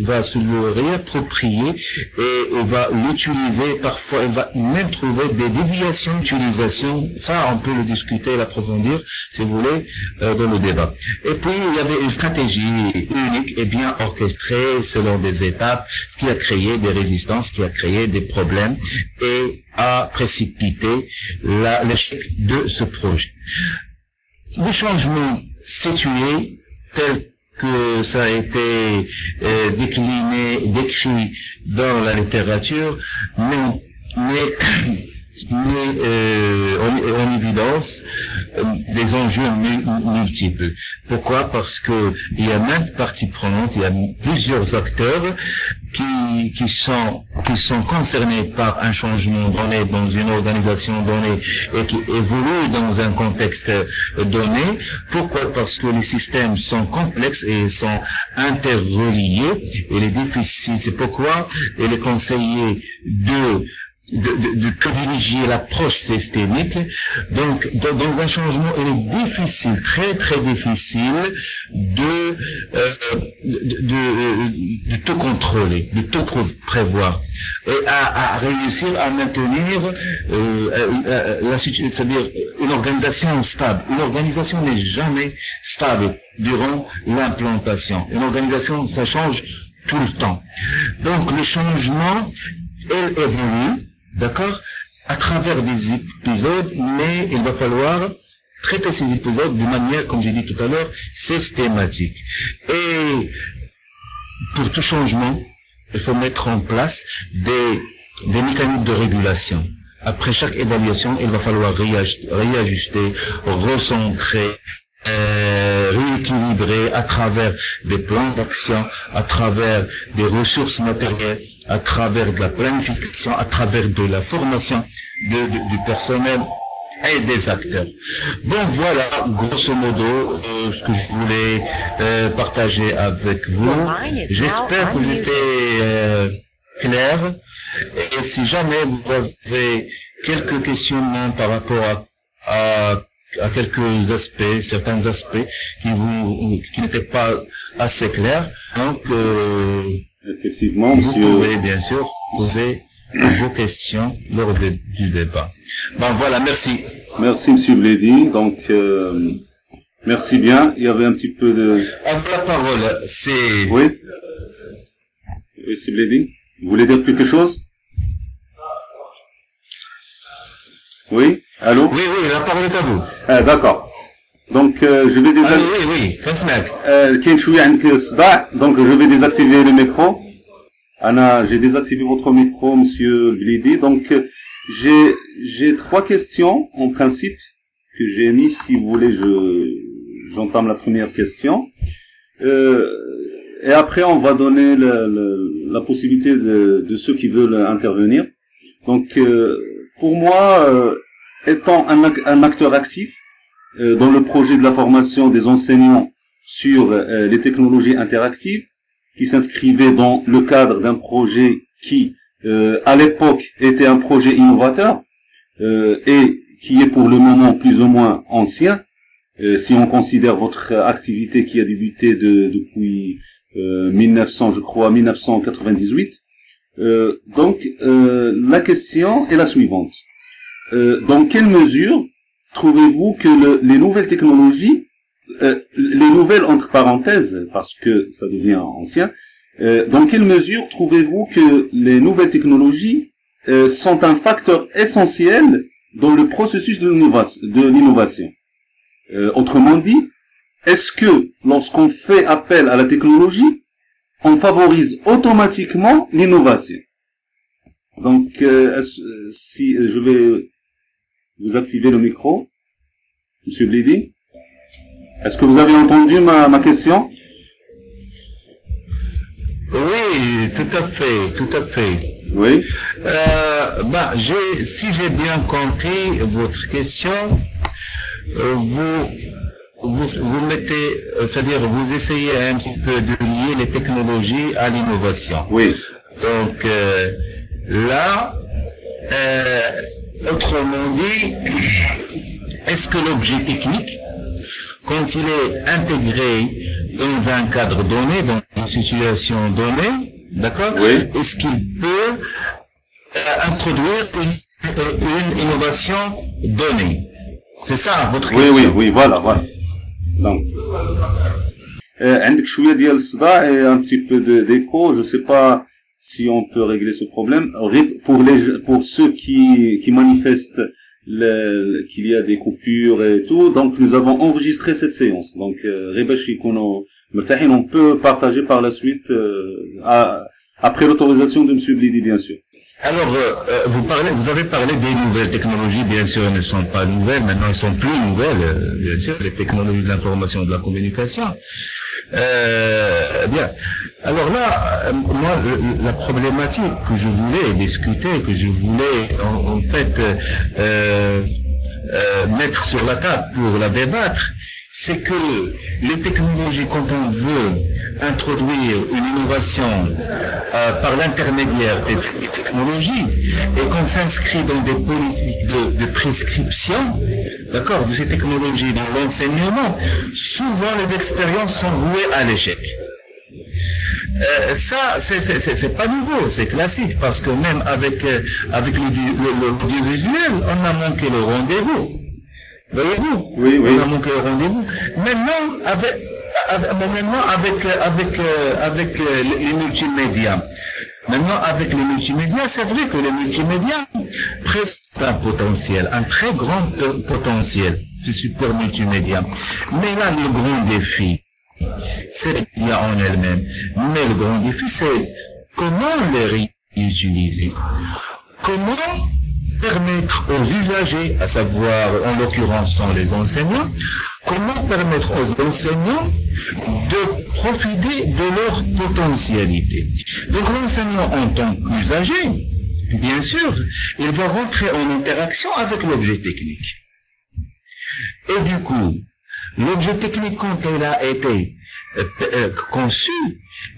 va se le réapproprier et va l'utiliser. Parfois, il va même trouver des déviations d'utilisation. Ça, on peut le discuter, l'approfondir, si vous voulez, dans le débat. Et puis, il y avait une stratégie unique et bien orchestrée selon des étapes, ce qui a créé des résistances, qui a créé des problèmes et a précipité l'échec de ce projet. Le changement situé, tel que ça a été décrit dans la littérature, mais en évidence des enjeux multiples. Pourquoi? Parce que il y a maintes parties prenantes, il y a plusieurs acteurs qui sont concernés par un changement donné dans une organisation donnée et qui évoluent dans un contexte donné. Pourquoi? Parce que les systèmes sont complexes et sont interreliés. Il est difficile. C'est pourquoi il est conseillé de privilégier l'approche systémique. Donc, dans un changement, il est difficile, très très difficile de tout contrôler, de tout prévoir et à réussir à maintenir c'est-à-dire une organisation stable. Une organisation n'est jamais stable durant l'implantation. Une organisation, ça change tout le temps. Donc, le changement, il évolue, d'accord, à travers des épisodes, mais il va falloir traiter ces épisodes de manière, comme j'ai dit tout à l'heure, systématique. Et pour tout changement, il faut mettre en place des mécanismes de régulation. après chaque évaluation, il va falloir réajuster, recentrer, rééquilibrer à travers des plans d'action, à travers des ressources matérielles, à travers de la planification, à travers de la formation du personnel et des acteurs. Bon, voilà, grosso modo, ce que je voulais partager avec vous. J'espère que j'étais clair. Et si jamais vous avez quelques questionnements par rapport à quelques aspects, certains aspects qui n'étaient pas assez clairs, donc effectivement, vous monsieur, pouvez bien sûr poser vos questions lors du débat. Bon, voilà, merci. merci monsieur Bledy. Donc merci bien. Il y avait un petit peu de. La parole, c'est... Oui. Monsieur Bledy, vous voulez dire quelque chose? Oui. Allô? Oui, la parole est à vous. D'accord. Donc je vais désactiver. Oui, كنسمعك. كاين شوية عندك صداع. Donc je vais désactiver le micro. J'ai désactivé votre micro, monsieur Bledy. Donc j'ai trois questions en principe que j'ai mis. Si vous voulez, j'entame la première question. Et après on va donner la possibilité de ceux qui veulent intervenir. Donc pour moi, étant un acteur actif dans le projet de la formation des enseignants sur les technologies interactives, qui s'inscrivait dans le cadre d'un projet qui, à l'époque, était un projet innovateur et qui est pour le moment plus ou moins ancien, si on considère votre activité qui a débuté depuis 1998. Donc, la question est la suivante. Dans quelle mesure trouvez-vous que les nouvelles technologies, les nouvelles entre parenthèses, parce que ça devient ancien, dans quelle mesure trouvez-vous que les nouvelles technologies sont un facteur essentiel dans le processus de l'innovation? Autrement dit, est-ce que lorsqu'on fait appel à la technologie, on favorise automatiquement l'innovation? Donc, si je vais vous activer le micro, monsieur Bledy, est-ce que vous avez entendu ma question? Oui, tout à fait. Oui. Si j'ai bien compris votre question, vous mettez, c'est-à-dire vous essayez un petit peu de lier les technologies à l'innovation. Oui. Donc là, autrement dit, est-ce que l'objet technique, quand il est intégré dans un cadre donné, dans une situation donnée, d'accord, oui, est-ce qu'il peut introduire une innovation donnée? C'est ça votre question? Oui, voilà. Donc, عندك شوية ديال الصداع et un petit peu d'écho. Je sais pas si on peut régler ce problème. Pour ceux qui manifestent qu'il y a des coupures et tout, donc nous avons enregistré cette séance. Donc, on peut partager par la suite, après l'autorisation de monsieur Bledy, bien sûr. Alors, vous avez parlé des nouvelles technologies, bien sûr, elles ne sont pas nouvelles, maintenant elles sont plus nouvelles, bien sûr, les technologies de l'information et de la communication. Bien. Alors là, moi, la problématique que je voulais discuter, que je voulais en fait mettre sur la table pour la débattre, c'est que les technologies, quand on veut introduire une innovation par l'intermédiaire des technologies, et qu'on s'inscrit dans des politiques de prescription, d'accord, de ces technologies dans l'enseignement, souvent les expériences sont vouées à l'échec. Ça, c'est pas nouveau, c'est classique, parce que même avec l'audiovisuel, on a manqué le rendez-vous. Voyez-vous? Oui. On a manqué le rendez-vous. Maintenant, avec les multimédias. Maintenant, avec les multimédias, c'est vrai que les multimédias présentent un potentiel, un très grand potentiel, ces supports multimédia. Mais là, le grand défi, c'est les médias en elles-mêmes. Mais le grand défi, c'est comment les réutiliser. Comment permettre aux usagers, à savoir en l'occurrence sont les enseignants, comment permettre aux enseignants de profiter de leur potentialité. Donc l'enseignant en tant qu'usager, bien sûr, il va rentrer en interaction avec l'objet technique. Et du coup, l'objet technique, quand il a été conçu,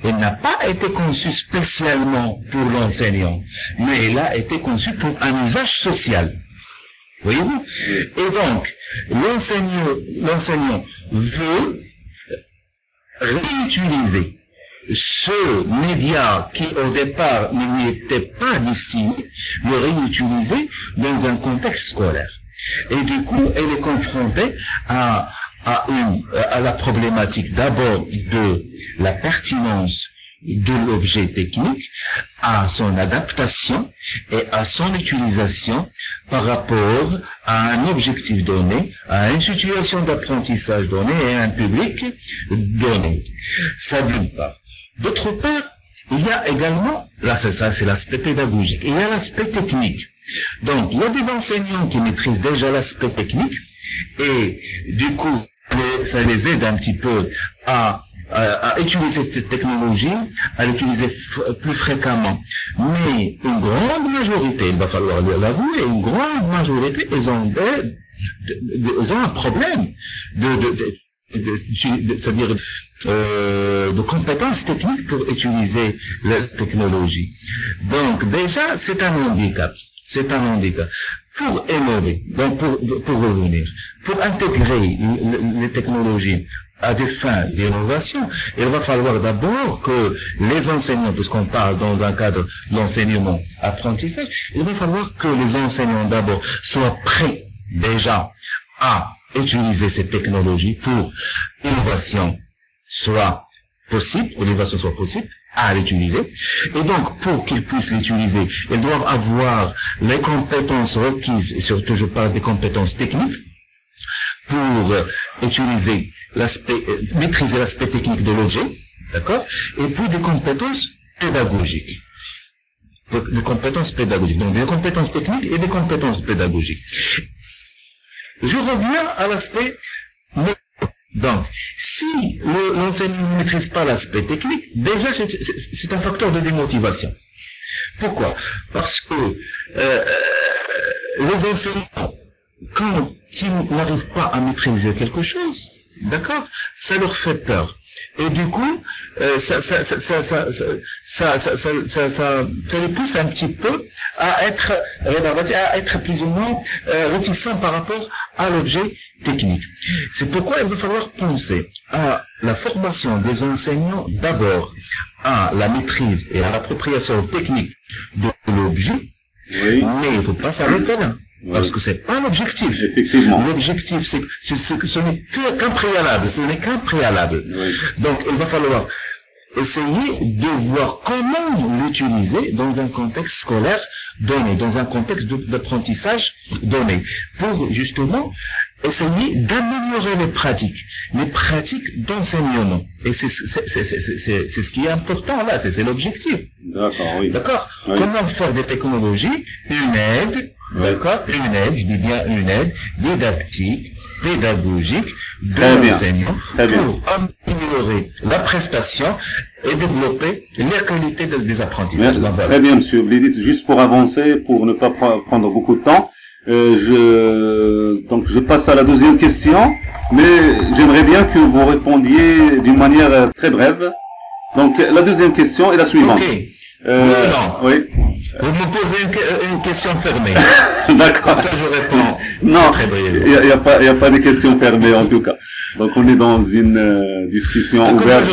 il n'a pas été conçu spécialement pour l'enseignant, mais il a été conçu pour un usage social. Voyez-vous? Et donc, l'enseignant veut réutiliser ce média qui au départ ne lui était pas destiné, le réutiliser dans un contexte scolaire. Et du coup, elle est confrontée à la problématique d'abord de la pertinence de l'objet technique, à son adaptation et à son utilisation par rapport à un objectif donné, à une situation d'apprentissage donnée et à un public donné. Ça d'une part. D'autre part, il y a également, là c'est l'aspect pédagogique, il y a l'aspect technique. Donc, il y a des enseignants qui maîtrisent déjà l'aspect technique et du coup, ça les aide un petit peu à utiliser cette technologie, à l'utiliser plus fréquemment. Mais une grande majorité, il va falloir l'avouer, une grande majorité, ils ont un problème c'est-à-dire de compétences techniques pour utiliser la technologie. Donc déjà, c'est un handicap. C'est un handicap. Pour innover, donc pour revenir, pour intégrer les technologies à des fins d'innovation, il va falloir d'abord que les enseignants, puisqu'on parle dans un cadre d'enseignement-apprentissage, il va falloir que les enseignants d'abord soient prêts déjà à utiliser ces technologies pour l'innovation soit possible, à l'utiliser. Et donc, pour qu'ils puissent l'utiliser, ils doivent avoir les compétences requises, et surtout je parle des compétences techniques, pour maîtriser l'aspect technique de l'objet, d'accord? Et puis des compétences pédagogiques. Donc des compétences techniques et des compétences pédagogiques. Je reviens à l'aspect. Donc, si l'enseignant ne maîtrise pas l'aspect technique, déjà c'est un facteur de démotivation. Pourquoi? Parce que les enseignants, quand ils n'arrivent pas à maîtriser quelque chose, d'accord, ça leur fait peur. Et du coup, ça les pousse un petit peu à être plus ou moins réticents par rapport à l'objet technique. C'est pourquoi il va falloir penser à la formation des enseignants d'abord à la maîtrise et à l'appropriation technique de l'objet, oui. Mais il ne faut pas s'arrêter là. Oui. Parce que c'est pas l'objectif. Effectivement. L'objectif, c'est que ce n'est qu'un préalable. Ce n'est qu'un préalable. Oui. Donc, il va falloir essayer de voir comment l'utiliser dans un contexte scolaire donné, dans un contexte d'apprentissage donné, pour justement essayer d'améliorer les pratiques d'enseignement. Et c'est ce qui est important là, c'est l'objectif. D'accord, oui. D'accord. Oui. Comment faire des technologies une aide, oui. D'accord, une aide, je dis bien une aide didactique, pédagogique de l'enseignant pour améliorer la prestation et développer la qualité des apprentissages. Très bien, monsieur Blidit. Juste pour avancer, pour ne pas prendre beaucoup de temps, donc je passe à la deuxième question, mais j'aimerais bien que vous répondiez d'une manière très brève. Donc la deuxième question est la suivante. Okay. Oui. Vous me posez une question fermée. D'accord. Comme ça je réponds. Non, il y a pas de questions fermées en tout cas. Donc on est dans une discussion ouverte.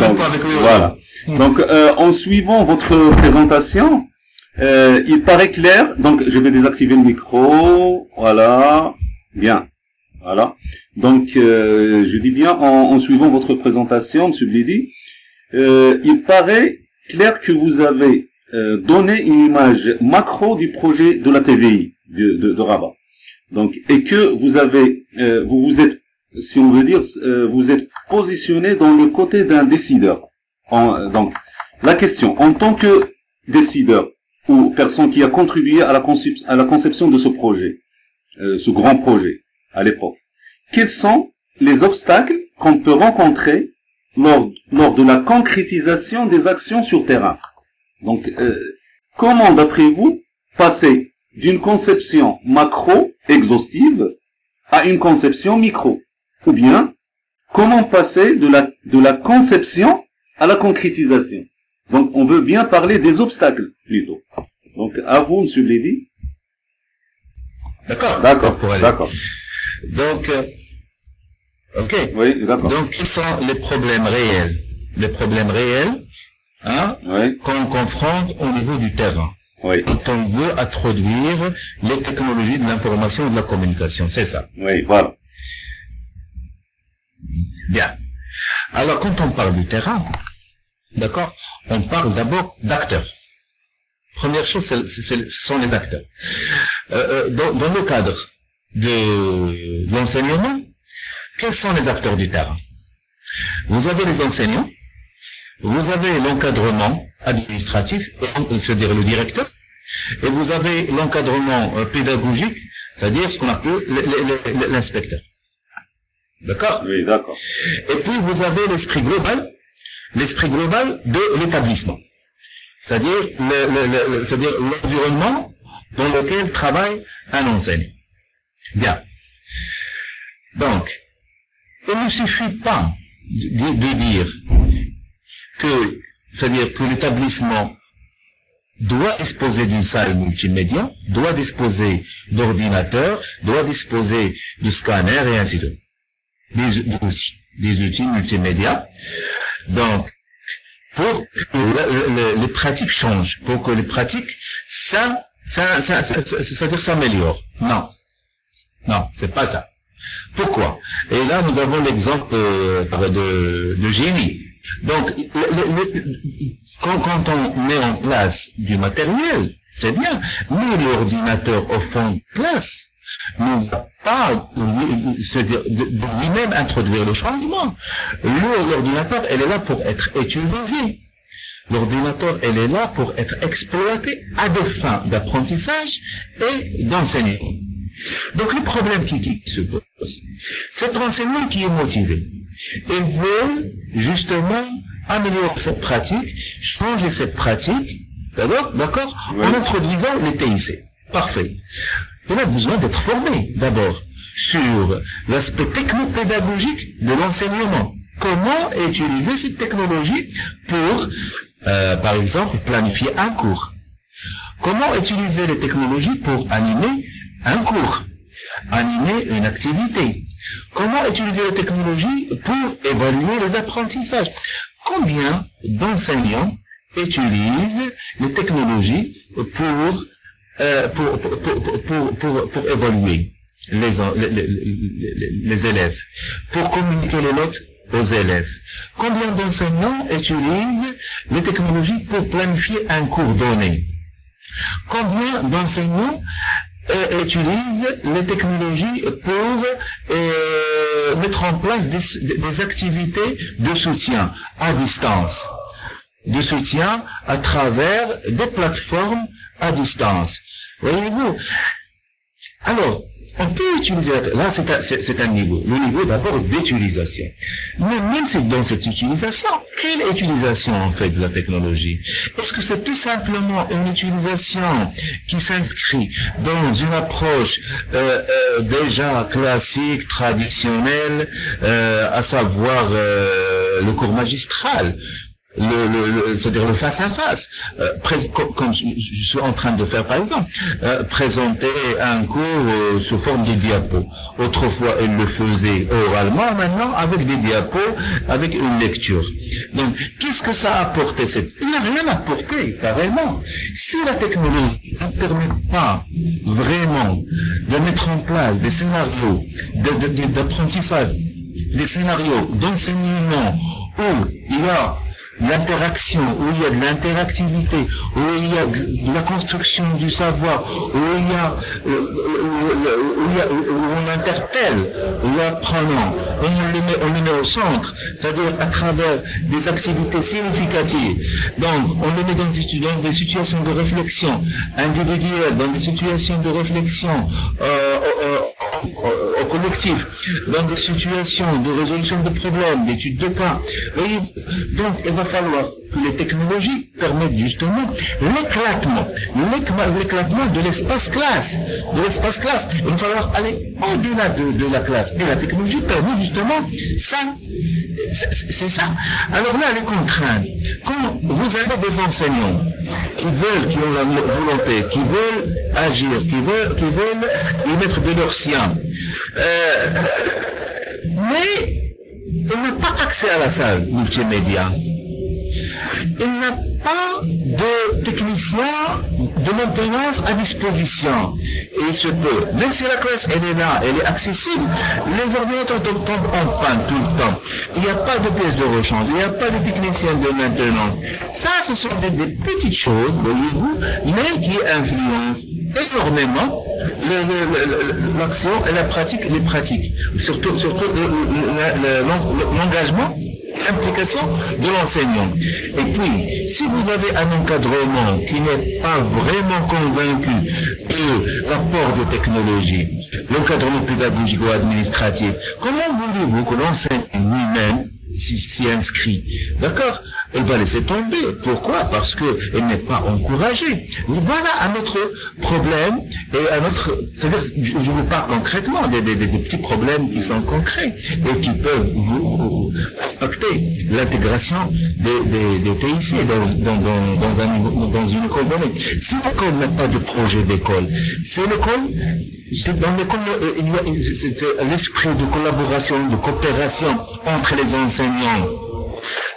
Voilà. Donc en suivant votre présentation, il paraît clair. Donc je vais désactiver le micro. Voilà. Bien. Voilà. Donc je dis bien en suivant votre présentation, monsieur Blidi, il paraît clair que vous avez donné une image macro du projet de la TVI de Rabat. Donc, et que vous avez, vous êtes, si on veut dire, vous êtes positionné dans le côté d'un décideur. Donc, la question, en tant que décideur, ou personne qui a contribué à la conception de ce projet, ce grand projet à l'époque. Quels sont les obstacles qu'on peut rencontrer lors de la concrétisation des actions sur terrain? Donc, comment, d'après vous, passer d'une conception macro exhaustive à une conception micro? Ou bien, comment passer de la conception à la concrétisation? Donc, on veut bien parler des obstacles, plutôt. Donc, à vous, Monsieur Bledi. D'accord. D'accord. Donc, ok. Oui, d'accord. Donc, quels sont les problèmes réels? Les problèmes réels, hein, Oui. qu'on confronte au niveau du terrain. Oui. Quand on veut introduire les technologies de l'information et de la communication, c'est ça. Oui, voilà. Bien. Alors, quand on parle du terrain, d'accord, on parle d'abord d'acteurs. Première chose, ce sont les acteurs. Dans le cadre de l'enseignement, quels sont les acteurs du terrain? Vous avez les enseignants, vous avez l'encadrement administratif, c'est-à-dire le directeur, et vous avez l'encadrement pédagogique, c'est-à-dire ce qu'on appelle l'inspecteur. D'accord? Oui, d'accord. Et puis vous avez l'esprit global de l'établissement. C'est-à-dire l'environnement dans lequel travaille un enseignant. Bien. Donc, il ne suffit pas de dire que, c'est-à-dire que l'établissement doit disposer d'une salle multimédia, doit disposer d'ordinateurs, doit disposer de scanners et ainsi de suite. Des outils multimédia. Donc, pour que les pratiques changent, pour que les pratiques, c'est-à-dire s'améliorent. Non, c'est pas ça. Pourquoi? Et là, nous avons l'exemple de génie. Donc, quand on met en place du matériel, c'est bien, mais l'ordinateur au fond de place ne va pas, c'est-à-dire de lui-même introduire le changement. L'ordinateur, elle est là pour être utilisé. L'ordinateur, elle est là pour être exploité à des fins d'apprentissage et d'enseignement. Donc le problème qui se pose, cet enseignant qui est motivé, il veut justement améliorer cette pratique, changer cette pratique, d'accord, oui, en introduisant les TIC. Parfait. Il a besoin d'être formé, d'abord, sur l'aspect technopédagogique de l'enseignement. Comment utiliser cette technologie pour, par exemple, planifier un cours? Comment utiliser les technologies pour animer un cours, animer une activité? Comment utiliser les technologies pour évaluer les apprentissages? Combien d'enseignants utilisent les technologies pour évaluer les élèves, pour communiquer les notes aux élèves? Combien d'enseignants utilisent les technologies pour planifier un cours donné? Combien d'enseignants utilisent les technologies pour mettre en place des activités de soutien à distance, de soutien à travers des plateformes à distance? Voyez-vous? Alors, on peut utiliser, là c'est un niveau, le niveau d'abord d'utilisation. Mais même dans cette utilisation, quelle utilisation en fait de la technologie? Est-ce que c'est tout simplement une utilisation qui s'inscrit dans une approche déjà classique, traditionnelle, à savoir le cours magistral, c'est-à-dire le face-à-face, comme je suis en train de faire par exemple, présenter un cours sous forme de diapos. Autrefois, elle le faisait oralement, maintenant avec des diapos, avec une lecture. Donc, qu'est-ce que ça a apporté? Il n'a rien apporté, carrément. Si la technologie ne permet pas vraiment de mettre en place des scénarios d'apprentissage, des scénarios d'enseignement où il y a l'interaction, où il y a de l'interactivité, où il y a de la construction du savoir, où on interpelle l'apprenant, on le met au centre, c'est-à-dire à travers des activités significatives. Donc, on le met dans des situations de réflexion individuelle, dans des situations de réflexion au collectif, dans des situations de résolution de problèmes, d'études de cas. Et donc, il va falloir que les technologies permettent justement l'éclatement de l'espace classe. Il va falloir aller au-delà de la classe. Et la technologie permet justement ça. C'est ça. Alors là, les contraintes. Quand vous avez des enseignants qui ont la volonté, qui veulent agir, qui veulent y mettre de leur sien, mais il n'a pas accès à la salle multimédia. Il n'a pas de technicien de maintenance à disposition. Et il se peut, même si la classe elle est là, elle est accessible, les ordinateurs tombent en panne tout le temps. Il n'y a pas de pièces de rechange, il n'y a pas de technicien de maintenance. Ça, ce sont des petites choses, voyez-vous, mais qui influencent énormément l'action et la pratique, les pratiques. Surtout l'engagement, l'implication de l'enseignant. Et puis, si vous avez un encadrement qui n'est pas vraiment convaincu de l'apport de technologie, l'encadrement pédagogique ou administratif, comment voulez-vous que l'enseignant lui-même s'y inscrit? D'accord? Elle va laisser tomber. Pourquoi? Parce qu'elle n'est pas encouragée. Voilà un autre problème et un autre, c'est-à-dire, je vous parle concrètement des petits problèmes qui sont concrets et qui peuvent vous impacter l'intégration des TIC dans une école donnée. Si l'école n'a pas de projet d'école, dans l'école, c'est l'esprit de collaboration, de coopération entre les enseignants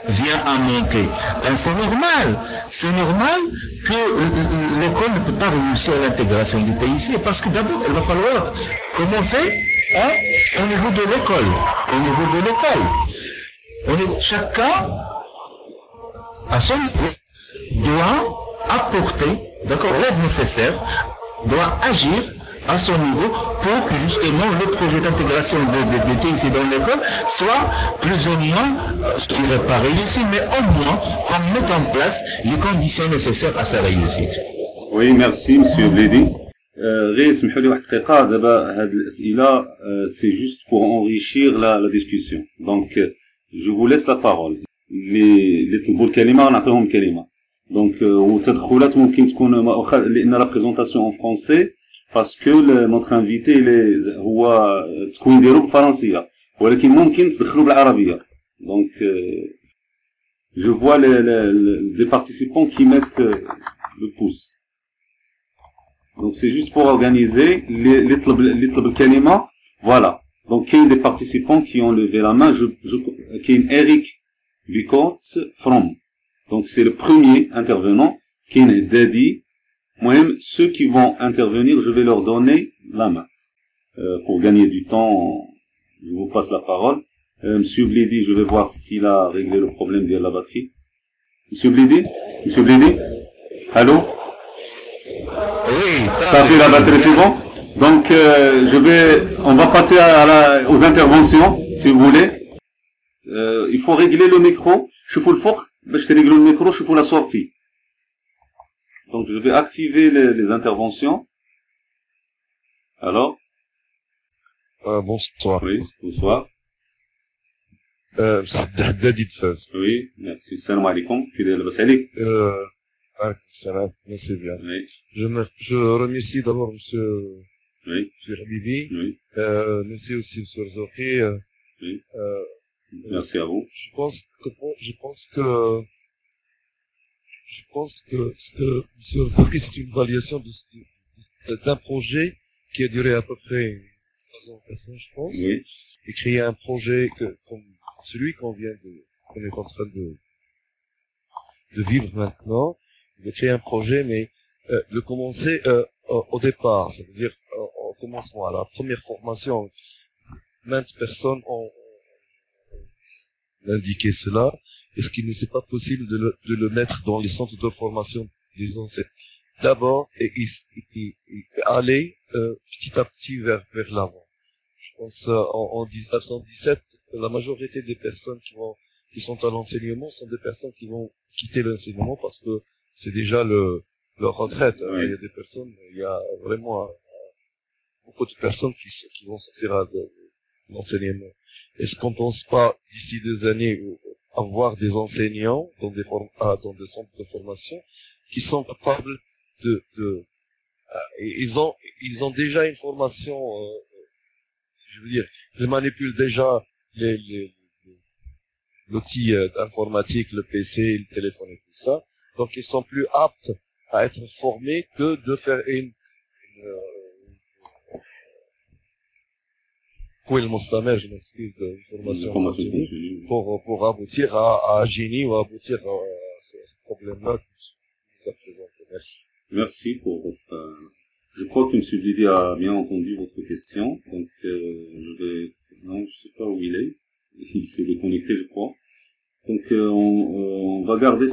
vient à manquer. C'est normal que l'école ne peut pas réussir à l'intégration du TIC parce que d'abord, il va falloir commencer au niveau de l'école. Chacun, à son niveau, doit apporter, d'accord, l'aide nécessaire, doit agir à son niveau pour que justement le projet d'intégration de TIC dans l'école soit plus ou moins, je dirais pas réussi, mais au moins qu'on mette en place les conditions nécessaires à sa réussite. Oui, merci, Monsieur Bledi. غير اسمحوا لي واحد الدقيقة دابا هاد الأسئلة سي جوست pour enrichir la discussion. Donc je vous laisse la parole. اللي طلبوا الكلمة نعطيهم الكلمة. Donc والتدخلات ممكن تكون لأن la présentation en français parce que notre invité هو تكوين ديالو بالفرنسية ولكن ممكن تدخلوا بالعربية. Donc je vois des participants qui mettent le pouce. Donc c'est juste pour organiser les طلب الكلمة. Voilà. Donc il y a des participants qui ont levé la main. Qui est Eric Vicort from. Donc c'est le premier intervenant. Qui est Dadi. Moi-même, ceux qui vont intervenir, je vais leur donner la main. Pour gagner du temps, je vous passe la parole. Monsieur Bledi, je vais voir s'il a réglé le problème de la batterie. Monsieur Bledi, allô? Oui, ça fait la batterie, c'est bon? Donc, on va passer aux interventions, si vous voulez. Il faut régler le micro. شوفوا الفوق باش تريغلوا الميكرو شوفوا la sortie. Donc, je vais activer les interventions. Alors? Bonsoir. Oui, bonsoir. C'est Dadi de Fès. Oui, merci. Salam alaikum. Salam, c'est bien. Oui. Je remercie d'abord monsieur Habibi. Oui. Merci aussi monsieur Zoki. Oui. Merci à vous. Je pense que ce que monsieur Zoki, c'est une évaluation d'un projet qui a duré à peu près 3 ans, 4 ans, je pense. Oui. Et créer un projet comme celui qu'on est en train de vivre maintenant, de créer un projet, mais de commencer au départ, ça veut dire au commencement, à la première formation. Maintes personnes ont indiqué cela, est-ce qu'il ne serait pas possible de le mettre dans les centres de formation des enseignants d'abord et aller petit à petit vers l'avant. Je pense en 1917, la majorité des personnes qui sont à l'enseignement sont des personnes qui vont quitter l'enseignement parce que c'est déjà leur retraite. Oui. Il y a des personnes, il y a vraiment beaucoup de personnes qui vont sortir de l'enseignement. Est-ce qu'on pense pas d'ici 2 années avoir des enseignants dans des centres de formation qui sont capables ils ont déjà une formation, je veux dire, ils manipulent déjà l'outil informatique, le PC, le téléphone et tout ça. Donc ils sont plus aptes à être formés que de faire une je m'excuse, une formation continue pour aboutir à un génie ou aboutir à ce problème-là que vous avez présenté. Merci. Merci pour votre... Je crois que M. Blidi a bien entendu votre question. Donc, non, je sais pas où il est. Il s'est déconnecté, je crois. Donc, on va garder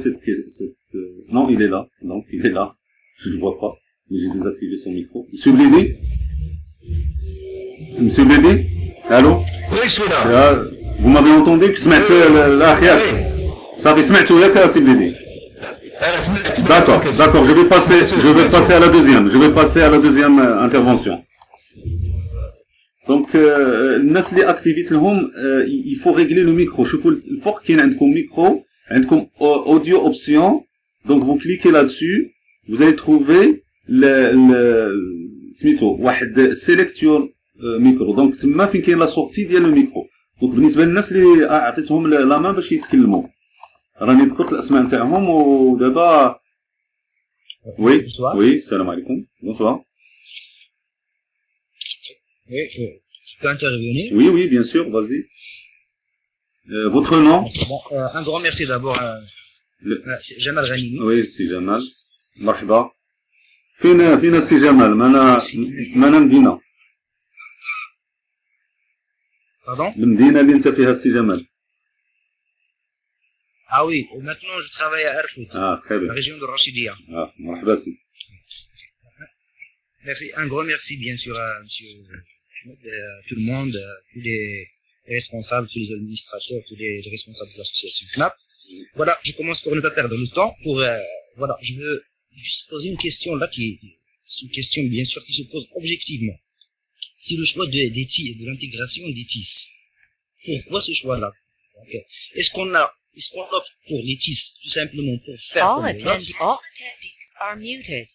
non, il est là. Donc, il est là. Je ne le vois pas. Mais j'ai désactivé son micro. M. Blidi? M. Blidi? Allô? Oui, je suis là. Vous m'avez entendu que سمعت الأخير. صافي سمعتوا ياك يا سي بليدي. D'accord, je vais passer à la deuxième intervention. Donc الناس اللي اكتيفيت لهم il faut régler le micro. شوفوا الفوق كاين عندكم ميكرو, عندكم audio option. Donc vous cliquez là-dessus, vous allez trouver سميتو واحد سيليكتور ميكرو. دونك تما فين كاين لا سورتي ديال الميكرو. دونك بالنسبه للناس اللي عطيتهم لا مان باش يتكلموا, راني ذكرت الاسماء نتاعهم ودابا. Oui, salam alaikum. Bonsoir. Oui, je peux intervenir. Oui, bien sûr, vas-y. Votre nom? Bon, un grand merci d'abord à Jamal Ghanimi. Oui, c'est Jamal. مرحبا. فينا سي جمال؟ مانا مدينة. Pardon? المدينة اللي انت فيها سي جمال. Ah oui, maintenant je travaille à Erfout, très bien. la région de Rachidia. مرحبا سي. Merci, un grand merci bien sûr à monsieur tout le monde, tous les responsables, tous les administrateurs, tous les responsables de l'association FNAP. Voilà, je commence pour ne pas perdre le temps. Voilà, je veux juste poser une question là c'est une question bien sûr qui se pose objectivement. Si le choix de l'intégration des TIS, pourquoi ce choix-là? Est-ce qu'on opte pour les TIS tout simplement pour faire All comme les autres? attendees are muted.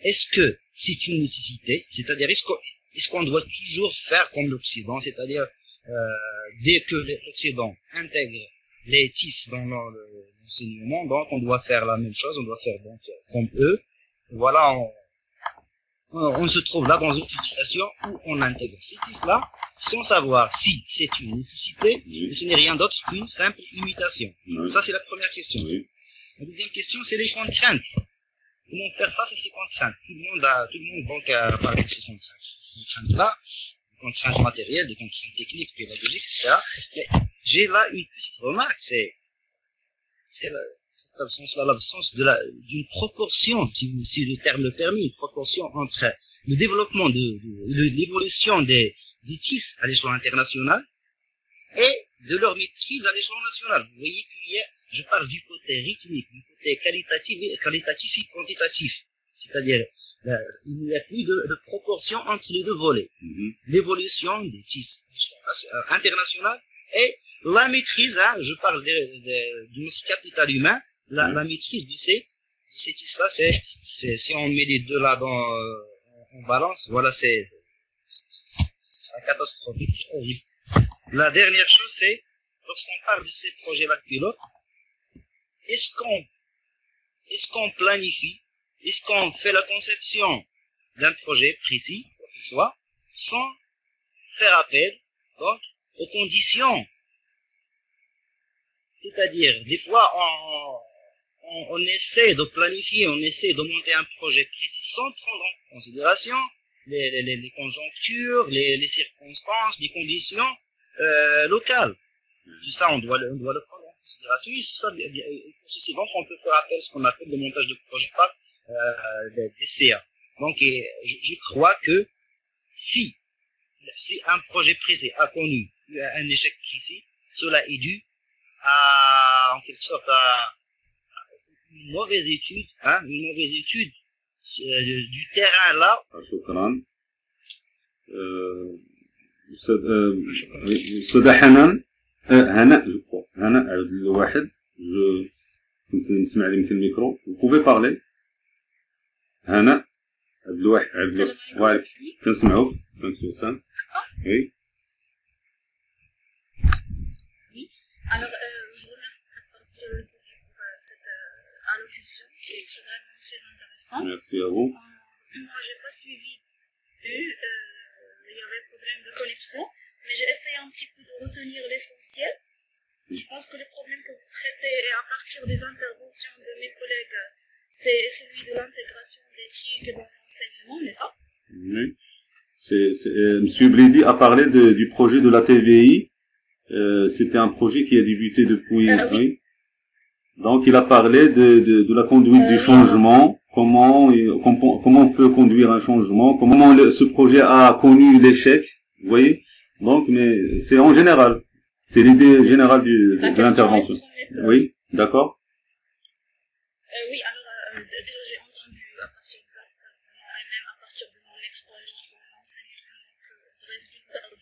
Est-ce que c'est une nécessité? C'est-à-dire, est-ce qu'on doit toujours faire comme l'Occident? C'est-à-dire, dès que l'Occident intègre les TIS dans l'enseignement, donc on doit faire la même chose, on doit faire donc comme eux. Voilà, on se trouve là dans une situation où on intègre ces TIS-là sans savoir si c'est une nécessité, mais ce n'est rien d'autre qu'une simple imitation. Ça, c'est la première question. La deuxième question, c'est les contraintes. Comment faire face à ces contraintes? Tout le monde donc a parlé de ces contraintes-là, des contraintes matérielles, des contraintes techniques, pédagogiques, etc. Mais j'ai là une petite remarque, c'est l'absence d'une proportion, si le terme le permet, une proportion entre le développement l'évolution des TIS à l'échelon international et de leur maîtrise à l'échelon national. Vous voyez je parle du côté rythmique, du côté qualitatif et quantitatif. C'est-à-dire, il n'y a plus de proportion entre les deux volets. L'évolution des TIS internationales et la maîtrise, je parle de notre capital humain, la maîtrise de ces TIS-là, si on met les deux là en balance, voilà, c'est catastrophique, c'est horrible. La dernière chose, c'est, lorsqu'on parle de ces projets-là pilotes, est-ce qu'on planifie, est-ce qu'on fait la conception d'un projet précis, quoi que ce soit, sans faire appel, donc, aux conditions? C'est-à-dire, des fois, on essaie de planifier, on essaie de monter un projet précis sans prendre en considération les conjonctures, les circonstances, les conditions locales. Tout ça, on doit le prendre en considération, et c'est ça, pour ceci, donc, on peut faire appel à ce qu'on appelle le montage de projet par des CA. Donc, je crois que si un projet précis a connu un échec précis, cela est dû en quelque sorte, à une mauvaise étude du terrain là. شكرا. أستاذ حنان هناء جو كخوا هناء عبد الواحد جو كنت نسمع لي يمكن الميكرو vous pouvez parler هناء عبد الواحد كنسمعوك 5 sur 5 oui. Oui. Alors, je vous remercie pour cette allocution qui est vraiment très intéressante. Merci à vous. Moi, j'ai pas suivi. Il y avait problème de connexion, mais j'ai essayé un petit peu de retenir l'essentiel. Je pense que le problème que vous traitez à partir des interventions de mes collègues, c'est celui de l'intégration d'éthique dans l'enseignement, n'est-ce pas? Oui. Monsieur Bledi a parlé du projet de la TVI. C'était un projet qui a débuté depuis. Oui. Donc, il a parlé de la conduite du changement, comment on peut conduire un changement, comment ce projet a connu l'échec, vous voyez. Donc, mais c'est en général, c'est l'idée générale de l'intervention. Oui, d'accord. Oui, alors déjà j'ai entendu à partir de ça, et même à partir de mon expérience dans l'enseignement, que le résultat de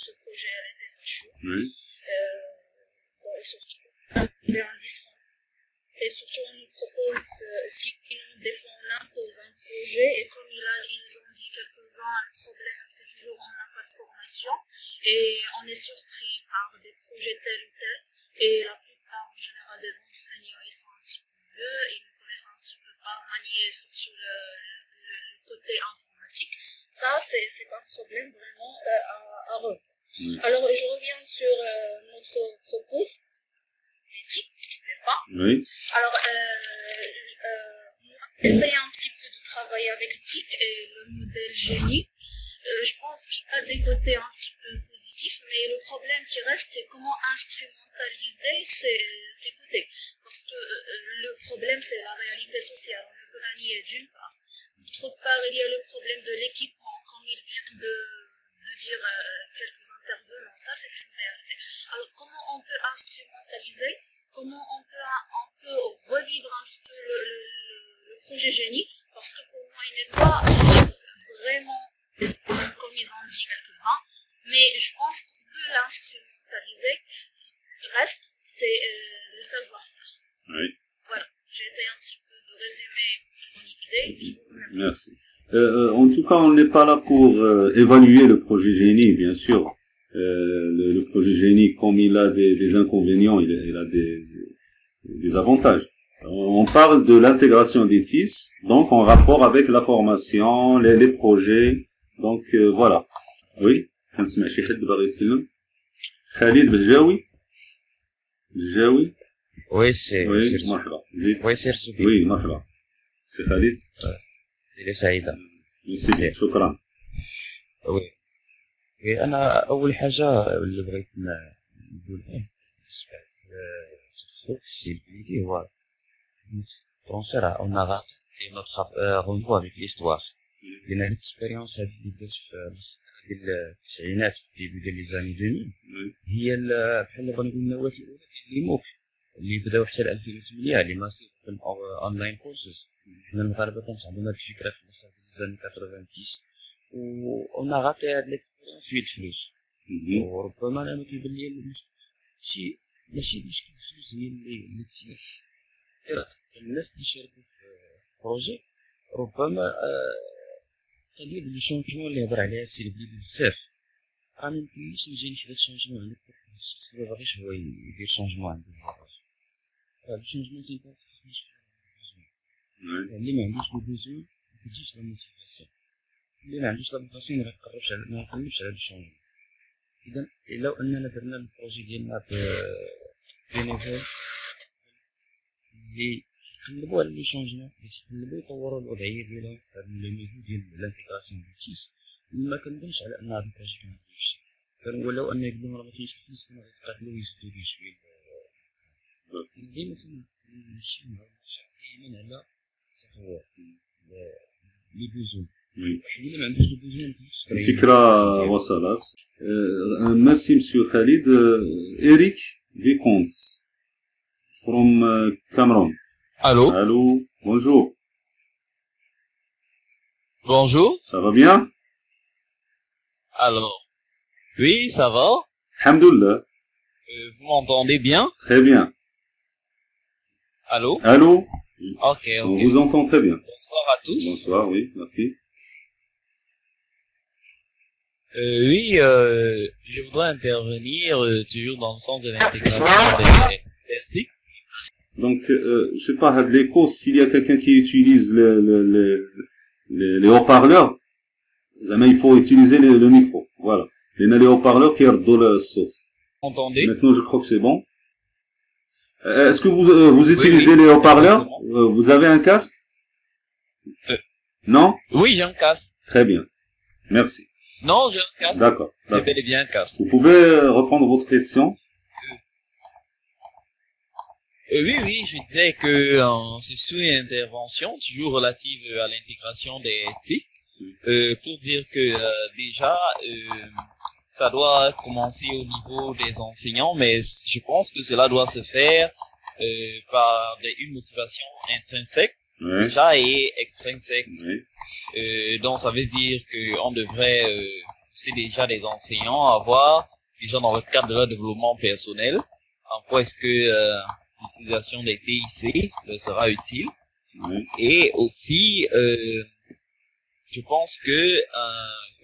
ce projet elle était fâcheux. Oui. Bon, et surtout, il est indispensable. Et surtout, on nous propose, si des fois on impose un projet, et comme ils ont dit quelques-uns, le problème c'est toujours on n'a pas de formation, et on est surpris par des projets tels ou tels, et la plupart en général des enseignants, ils sont un petit peu vieux, ils ne connaissent un petit peu pas manier surtout le côté informatique. Ça, c'est un problème vraiment à revoir. Alors, je reviens sur notre propos. N'est-ce pas? Oui. Alors, essayer un petit peu de travailler avec TIC et le modèle génie. Je pense qu'il y a des côtés un petit peu positifs, mais le problème qui reste, c'est comment instrumentaliser ces côtés. Parce que le problème, c'est la réalité sociale. On ne peut la nier d'une part. D'autre part, il y a le problème de l'équipement, comme il vient de dire quelques intervenants. Ça, c'est une réalité. Alors, comment on peut instrumentaliser? Comment on peut revivre un petit peu le projet génie, parce que pour moi il n'est pas vraiment comme ils ont dit quelques-uns, mais je pense qu'on peut l'instrumentaliser. Le reste, c'est le savoir-faire. Oui. Voilà, j'ai essayé un petit peu de résumer mon idée. Je vous remercie. Merci. En tout cas, on n'est pas là pour évaluer le projet génie, bien sûr. Le projet génie, comme il a des inconvénients, il a des avantages. On parle de l'intégration des TIS, donc en rapport avec la formation, les projets. Donc voilà. Oui. كنسمع شي حد باغي يتكلم. خالد بهجاوي. بهجاوي. Oui, c'est. Oui, مرحبا. زيد. Oui, c'est. Oui, مرحبا. سي خالد. اللي سعيدة. سيدي شكرا. وي. أنا أول حاجة اللي بغيت نقولها بالنسبة للسي بليدي هو ترونسفير أون أغا et notre renvoi avec l'histoire. لأن الإكسبيريونس هذه اللي بدات في ديال التسعينات في ديبي ديال لي زاني 2000 هي بحال بغا نقول النواة الأولى ديال لي موك اللي بداو حتى ل 2008 اللي ماسيف أونلاين كورسز. حنا المغاربة كانت عندنا هاد الفكرة في الآخر ديال لي زاني 90 وأون أغا هاد الإكسبيريونس في الفلوس. وربما أنا كيبان لي ماشي مشكل الفلوس هي اللي الناس اللي شاركوا في بروجي ربما قليل لي شونجمون اللي هضر عليها السي بليدي بزاف. راه ميمكنليش نجي نحدد شونجمون عندك الشخص اللي باغيش هو يدير شونجمون عنده هاد الشونجمون تيبان في اللي ما عندوش لو بوزوين ما تجيش لا موتيفاسيون، اللي ما عندوش لا موتيفاسيون ما يقربش ما يقلبش على الشونجمون. اذا لو اننا درنا البروجي ديالنا بينيفول اللي يقلبوا على لي شونجمون، يقلبوا يطوروا الوضعيه ديالهم في لو نيفو ديال لانتيغراسيون ديال تيس، ما كنظنش على ان هذا البروجي كان يمشي. ولو ان يقولوا راه ما كاينش الفلوس كانوا غيتقاتلوا ويسدوا ليه شويه ديما نمشي ديما على لي بوزون Oui. اللي ما عندوش لي بوزون الفكرة وصلت. Merci Monsieur Khalid. Eric Vicomte from Cameroun. Allô? Allô, bonjour. Bonjour. Ça va bien? Alors, oui, ça va? Alhamdoulilah. Vous m'entendez bien? Très bien. Allô? Allô? Ok, On ok. vous entend très bien. Bonsoir à tous. Bonsoir, oui, merci. Oui, je voudrais intervenir toujours dans le sens de l'intégration des Donc, je sais pas, l'écho, s'il y a quelqu'un qui utilise les haut-parleurs, il faut utiliser le micro. Voilà. Les haut-parleurs qui redonnent le sauce. Entendez? Maintenant, je crois que c'est bon. Est-ce que vous utilisez oui. les haut-parleurs? Vous avez un casque? Non? Oui, j'ai un casque. Très bien. Merci. Non, j'ai un casque. D'accord. J'ai D'accord. bel et bien un casque. Vous pouvez reprendre votre question? Oui, oui, je disais que c'est surtout une intervention toujours relative à l'intégration des TIC, pour dire que déjà, ça doit commencer au niveau des enseignants, mais je pense que cela doit se faire par une motivation intrinsèque Oui. déjà et extrinsèque. Oui. Donc ça veut dire qu'on devrait pousser déjà les enseignants à voir, déjà dans le cadre de leur développement personnel, en quoi est-ce que l'utilisation des TIC leur sera utile. Oui. Et aussi, je pense que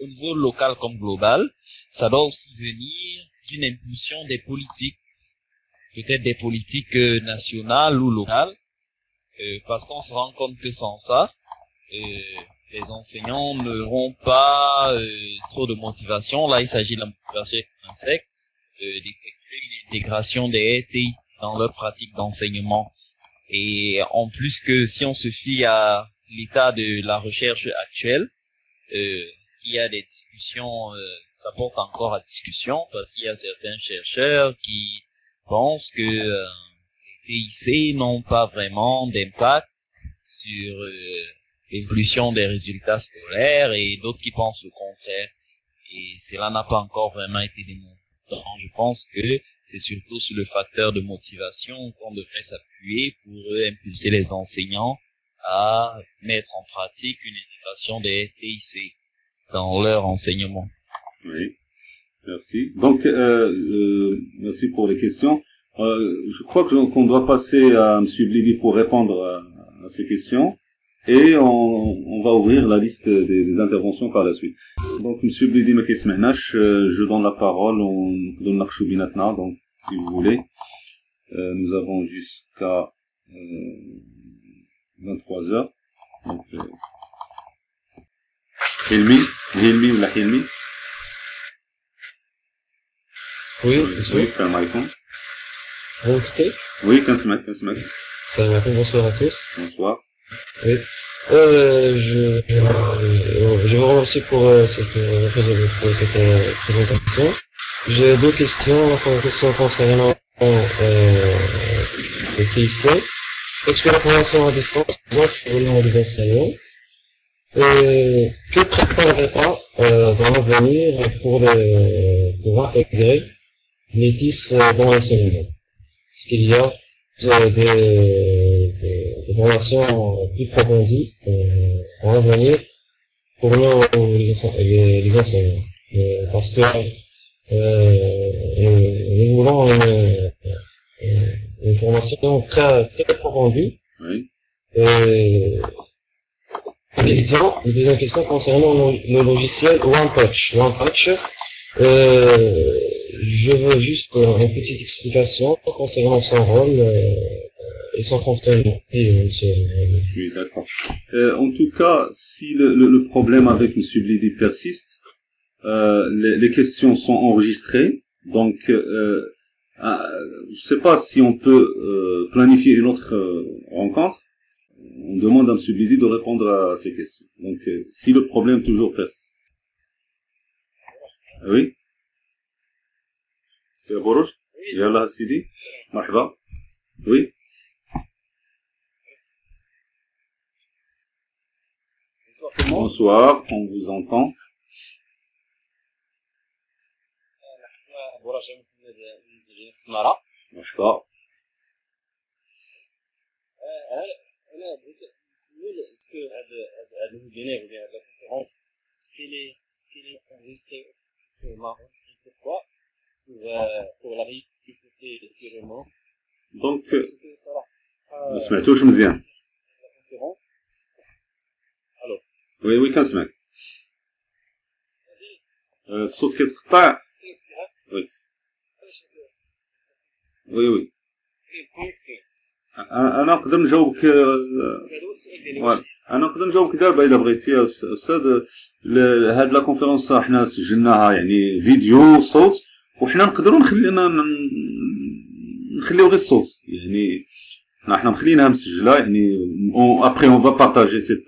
au niveau local comme global, ça doit aussi venir d'une impulsion des politiques, peut-être des politiques nationales ou locales, parce qu'on se rend compte que sans ça, les enseignants n'auront pas trop de motivation. Là, il s'agit de la motivation intrinsèque, d'effectuer une intégration des TI dans leur pratique d'enseignement. Et en plus que si on se fie à l'état de la recherche actuelle, il y a des discussions, ça porte encore à discussion, parce qu'il y a certains chercheurs qui pensent que les TIC n'ont pas vraiment d'impact sur l'évolution des résultats scolaires, et d'autres qui pensent le contraire. Et cela n'a pas encore vraiment été démontré. Donc, je pense que c'est surtout sur le facteur de motivation qu'on devrait s'appuyer pour impulser les enseignants à mettre en pratique une intégration des TIC dans leur enseignement. Oui. Merci. Donc, merci pour les questions. Je crois qu'on doit passer à M. Blidi pour répondre à ces questions. Et on va ouvrir la liste des interventions par la suite. Donc, M. Blidi Makesmenash, je donne la parole, on donne l'Archoubinatna, donc, si vous voulez. Nous avons jusqu'à 23 heures. Donc, Hilmi ou la Hilmi? Oui, monsieur. Oui, salam alaikum. Vous m'écoutez? Oui, 15 mètres. Salam alaikum, bonsoir à tous. Bonsoir. Oui. Je vous remercie pour cette présentation. J'ai deux questions. La première question concernant le TIC. Est-ce que la formation à distance présente pour les enseignants? Que prépare l'État dans l'avenir pour intégrer les TIC dans l'enseignement? Est-ce qu'il y a des formations plus approfondies en l'avenir pour les enseignants? Parce que nous voulons une formation très approfondie. Oui. Une deuxième question concernant le logiciel OneTouch. Je veux juste une petite explication concernant son rôle et son fonctionnement. Oui, d'accord. En tout cas, si le problème avec M. Blidi persiste, les questions sont enregistrées. Donc, je sais pas si on peut planifier une autre rencontre. On demande à M. Blidi de répondre à ces questions. Donc, si le problème toujours persiste. Oui. C'est Borouj. Yallah Sidi. Marhaba. Oui. Bonsoir, on vous entend. D'accord. Est-ce que le webinaire ou bien la conférence, est-ce qu'elle est enregistrée au Maroc? Pourquoi? Pour la réalité du roman. Donc, ما سمعتوش مزيان. وي وي كنسمعك. الصوت كيتقطع. وي. وي وي. انا نقدر نجاوبك انا نقدر نجاوبك دابا الا بغيتي يا استاذ. هاد لا كونفيرونس حنا سجلناها يعني فيديو صوت وحنا نقدروا نخليو غير الصوت يعني حنا مخليناها مسجله يعني ابري اون فا بارطاجي سيت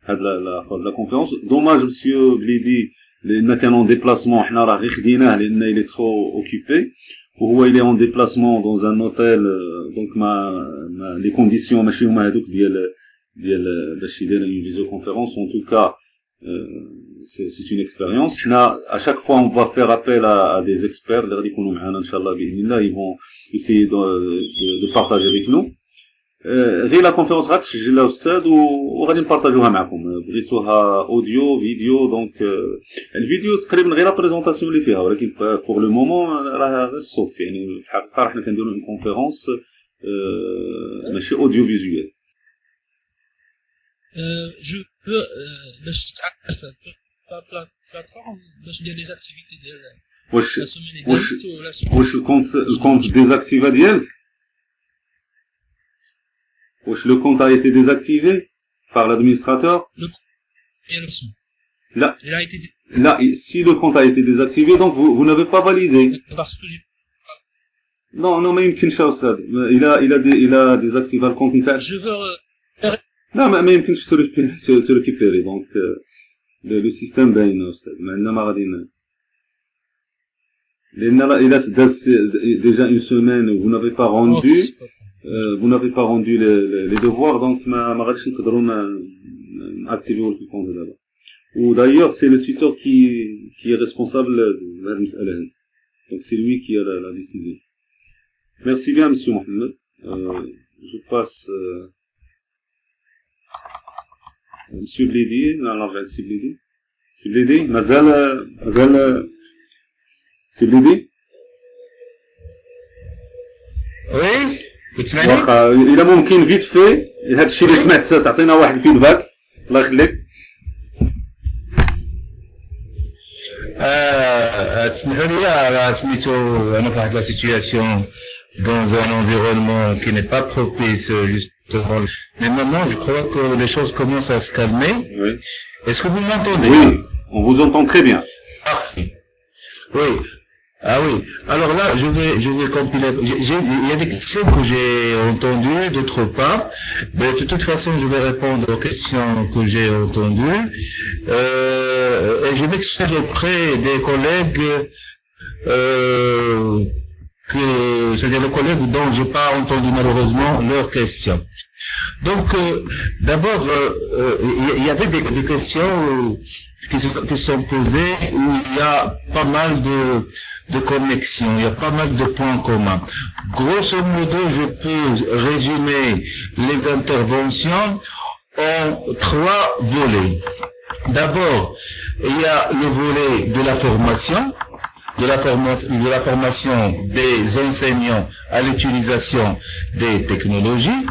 هاد لا كونفيرونس. دوماج مسيو بليدي لان كان اون ديبلاسمون حنا راه غير خديناه لان il est trop occupé وهو il est en déplacement dans un hôtel donc les conditions ماشي هما هذوك ديال باش يدير une visioconférence. En tout cas c'est une expérience. حنا à chaque fois on va faire appel à des experts اللي غادي يكونوا معنا ان شاء الله باذن الله. ils vont essayer de partager avec nous. غير لا كونفيرونس غتسجلها استاذ وغادي نبارطاجوها معكم. بغيتوها اوديو فيديو دونك الفيديو تقريبا غير لا بريزونطاسيون اللي فيها ولكن بور لو مومون راه غير الصوت يعني في الحقيقه راه حنا كنديروا اون كونفيرونس ماشي اوديو فيزويل. جو باش تعرف بلاتفورم باش ندير لي زاكتيفيتي ديال واش الكونت ديزاكتيفا ديالك؟ Le compte a été désactivé par l'administrateur? Là, si le compte a été désactivé, donc vous n'avez pas validé. Non, mais il a désactivé le compte. Je veux... Non, mais il te récupérer, donc le système باين أستاذ. ما ما غادي لأن il a déjà une semaine vous n'avez pas rendu. Vous n'avez pas rendu les devoirs, donc ما غاديش نقدروا ناكتيفيو لك الكونت دابا. و d'ailleurs c'est le tuteur qui est responsable de هذه المسألة هذه. Donc c'est lui qui a la décision. Merci bien monsieur Mohamed. Je passe monsieur Bledi. نرجع لسي بليدي. سي بليدي مازال سي بليدي. Oui. واخا الا ممكن فيت في هذا الشيء اللي سمعت تعطينا واحد الفيدباك الله يخليك. تسمحوا لي سميتو انا في واحد لا سيتوياسيون dans un environnement qui n'est pas propice justement. Mais maintenant je crois que les choses commencent à se calmer. Oui. Est-ce que vous m'entendez? Oui, on vous entend très bien. Parfait. Oui. Ah oui. Alors là, je vais compiler. Il y a des questions que j'ai entendues, d'autres pas. Mais de toute façon, je vais répondre aux questions que j'ai entendues. Et je m'excuse auprès des collègues, c'est-à-dire les collègues dont j'ai pas entendu malheureusement leurs questions. Donc, d'abord, il y avait des questions qui sont posées où il y a pas mal de connexions, il y a pas mal de points communs. Grosso modo, je peux résumer les interventions en 3 volets. D'abord, il y a le volet de la formation, de la formation des enseignants à l'utilisation des technologies.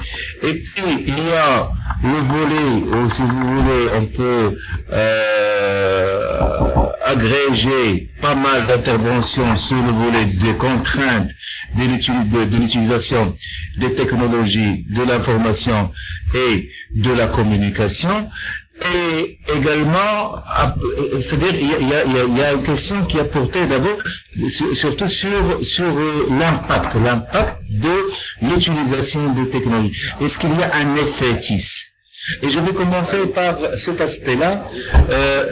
Et puis, il y a le volet, ou si vous voulez, on peut agréger pas mal d'interventions sur le volet des contraintes de l'utilisation des technologies, de l'information et de la communication. Et également, c'est-à-dire, il y a une question qui a porté d'abord, surtout sur l'impact de l'utilisation des technologies. Est-ce qu'il y a un effet TIS? Et je vais commencer par cet aspect-là.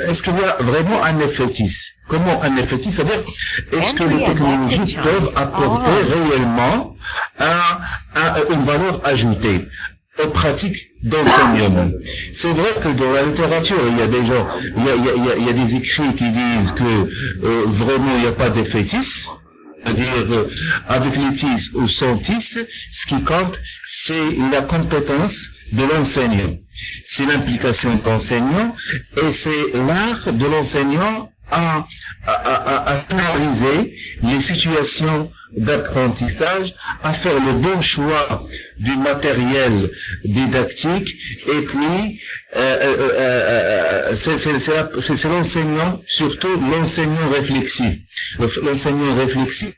Est-ce qu'il y a vraiment un effet TIS? Comment un effectif, c'est-à-dire, est-ce que les technologies peuvent apporter réellement une valeur ajoutée aux pratiques d'enseignement? C'est vrai que dans la littérature, il y a des gens, il y a des écrits qui disent que vraiment il n'y a pas d'effectif. C'est-à-dire, avec les TIS ou sans TIS, ce qui compte, c'est la compétence de l'enseignant. C'est l'implication de l'enseignant et c'est l'art de l'enseignant à analyser les situations d'apprentissage, à faire le bon choix du matériel didactique, et puis c'est l'enseignant, surtout l'enseignant réflexif. L'enseignant réflexif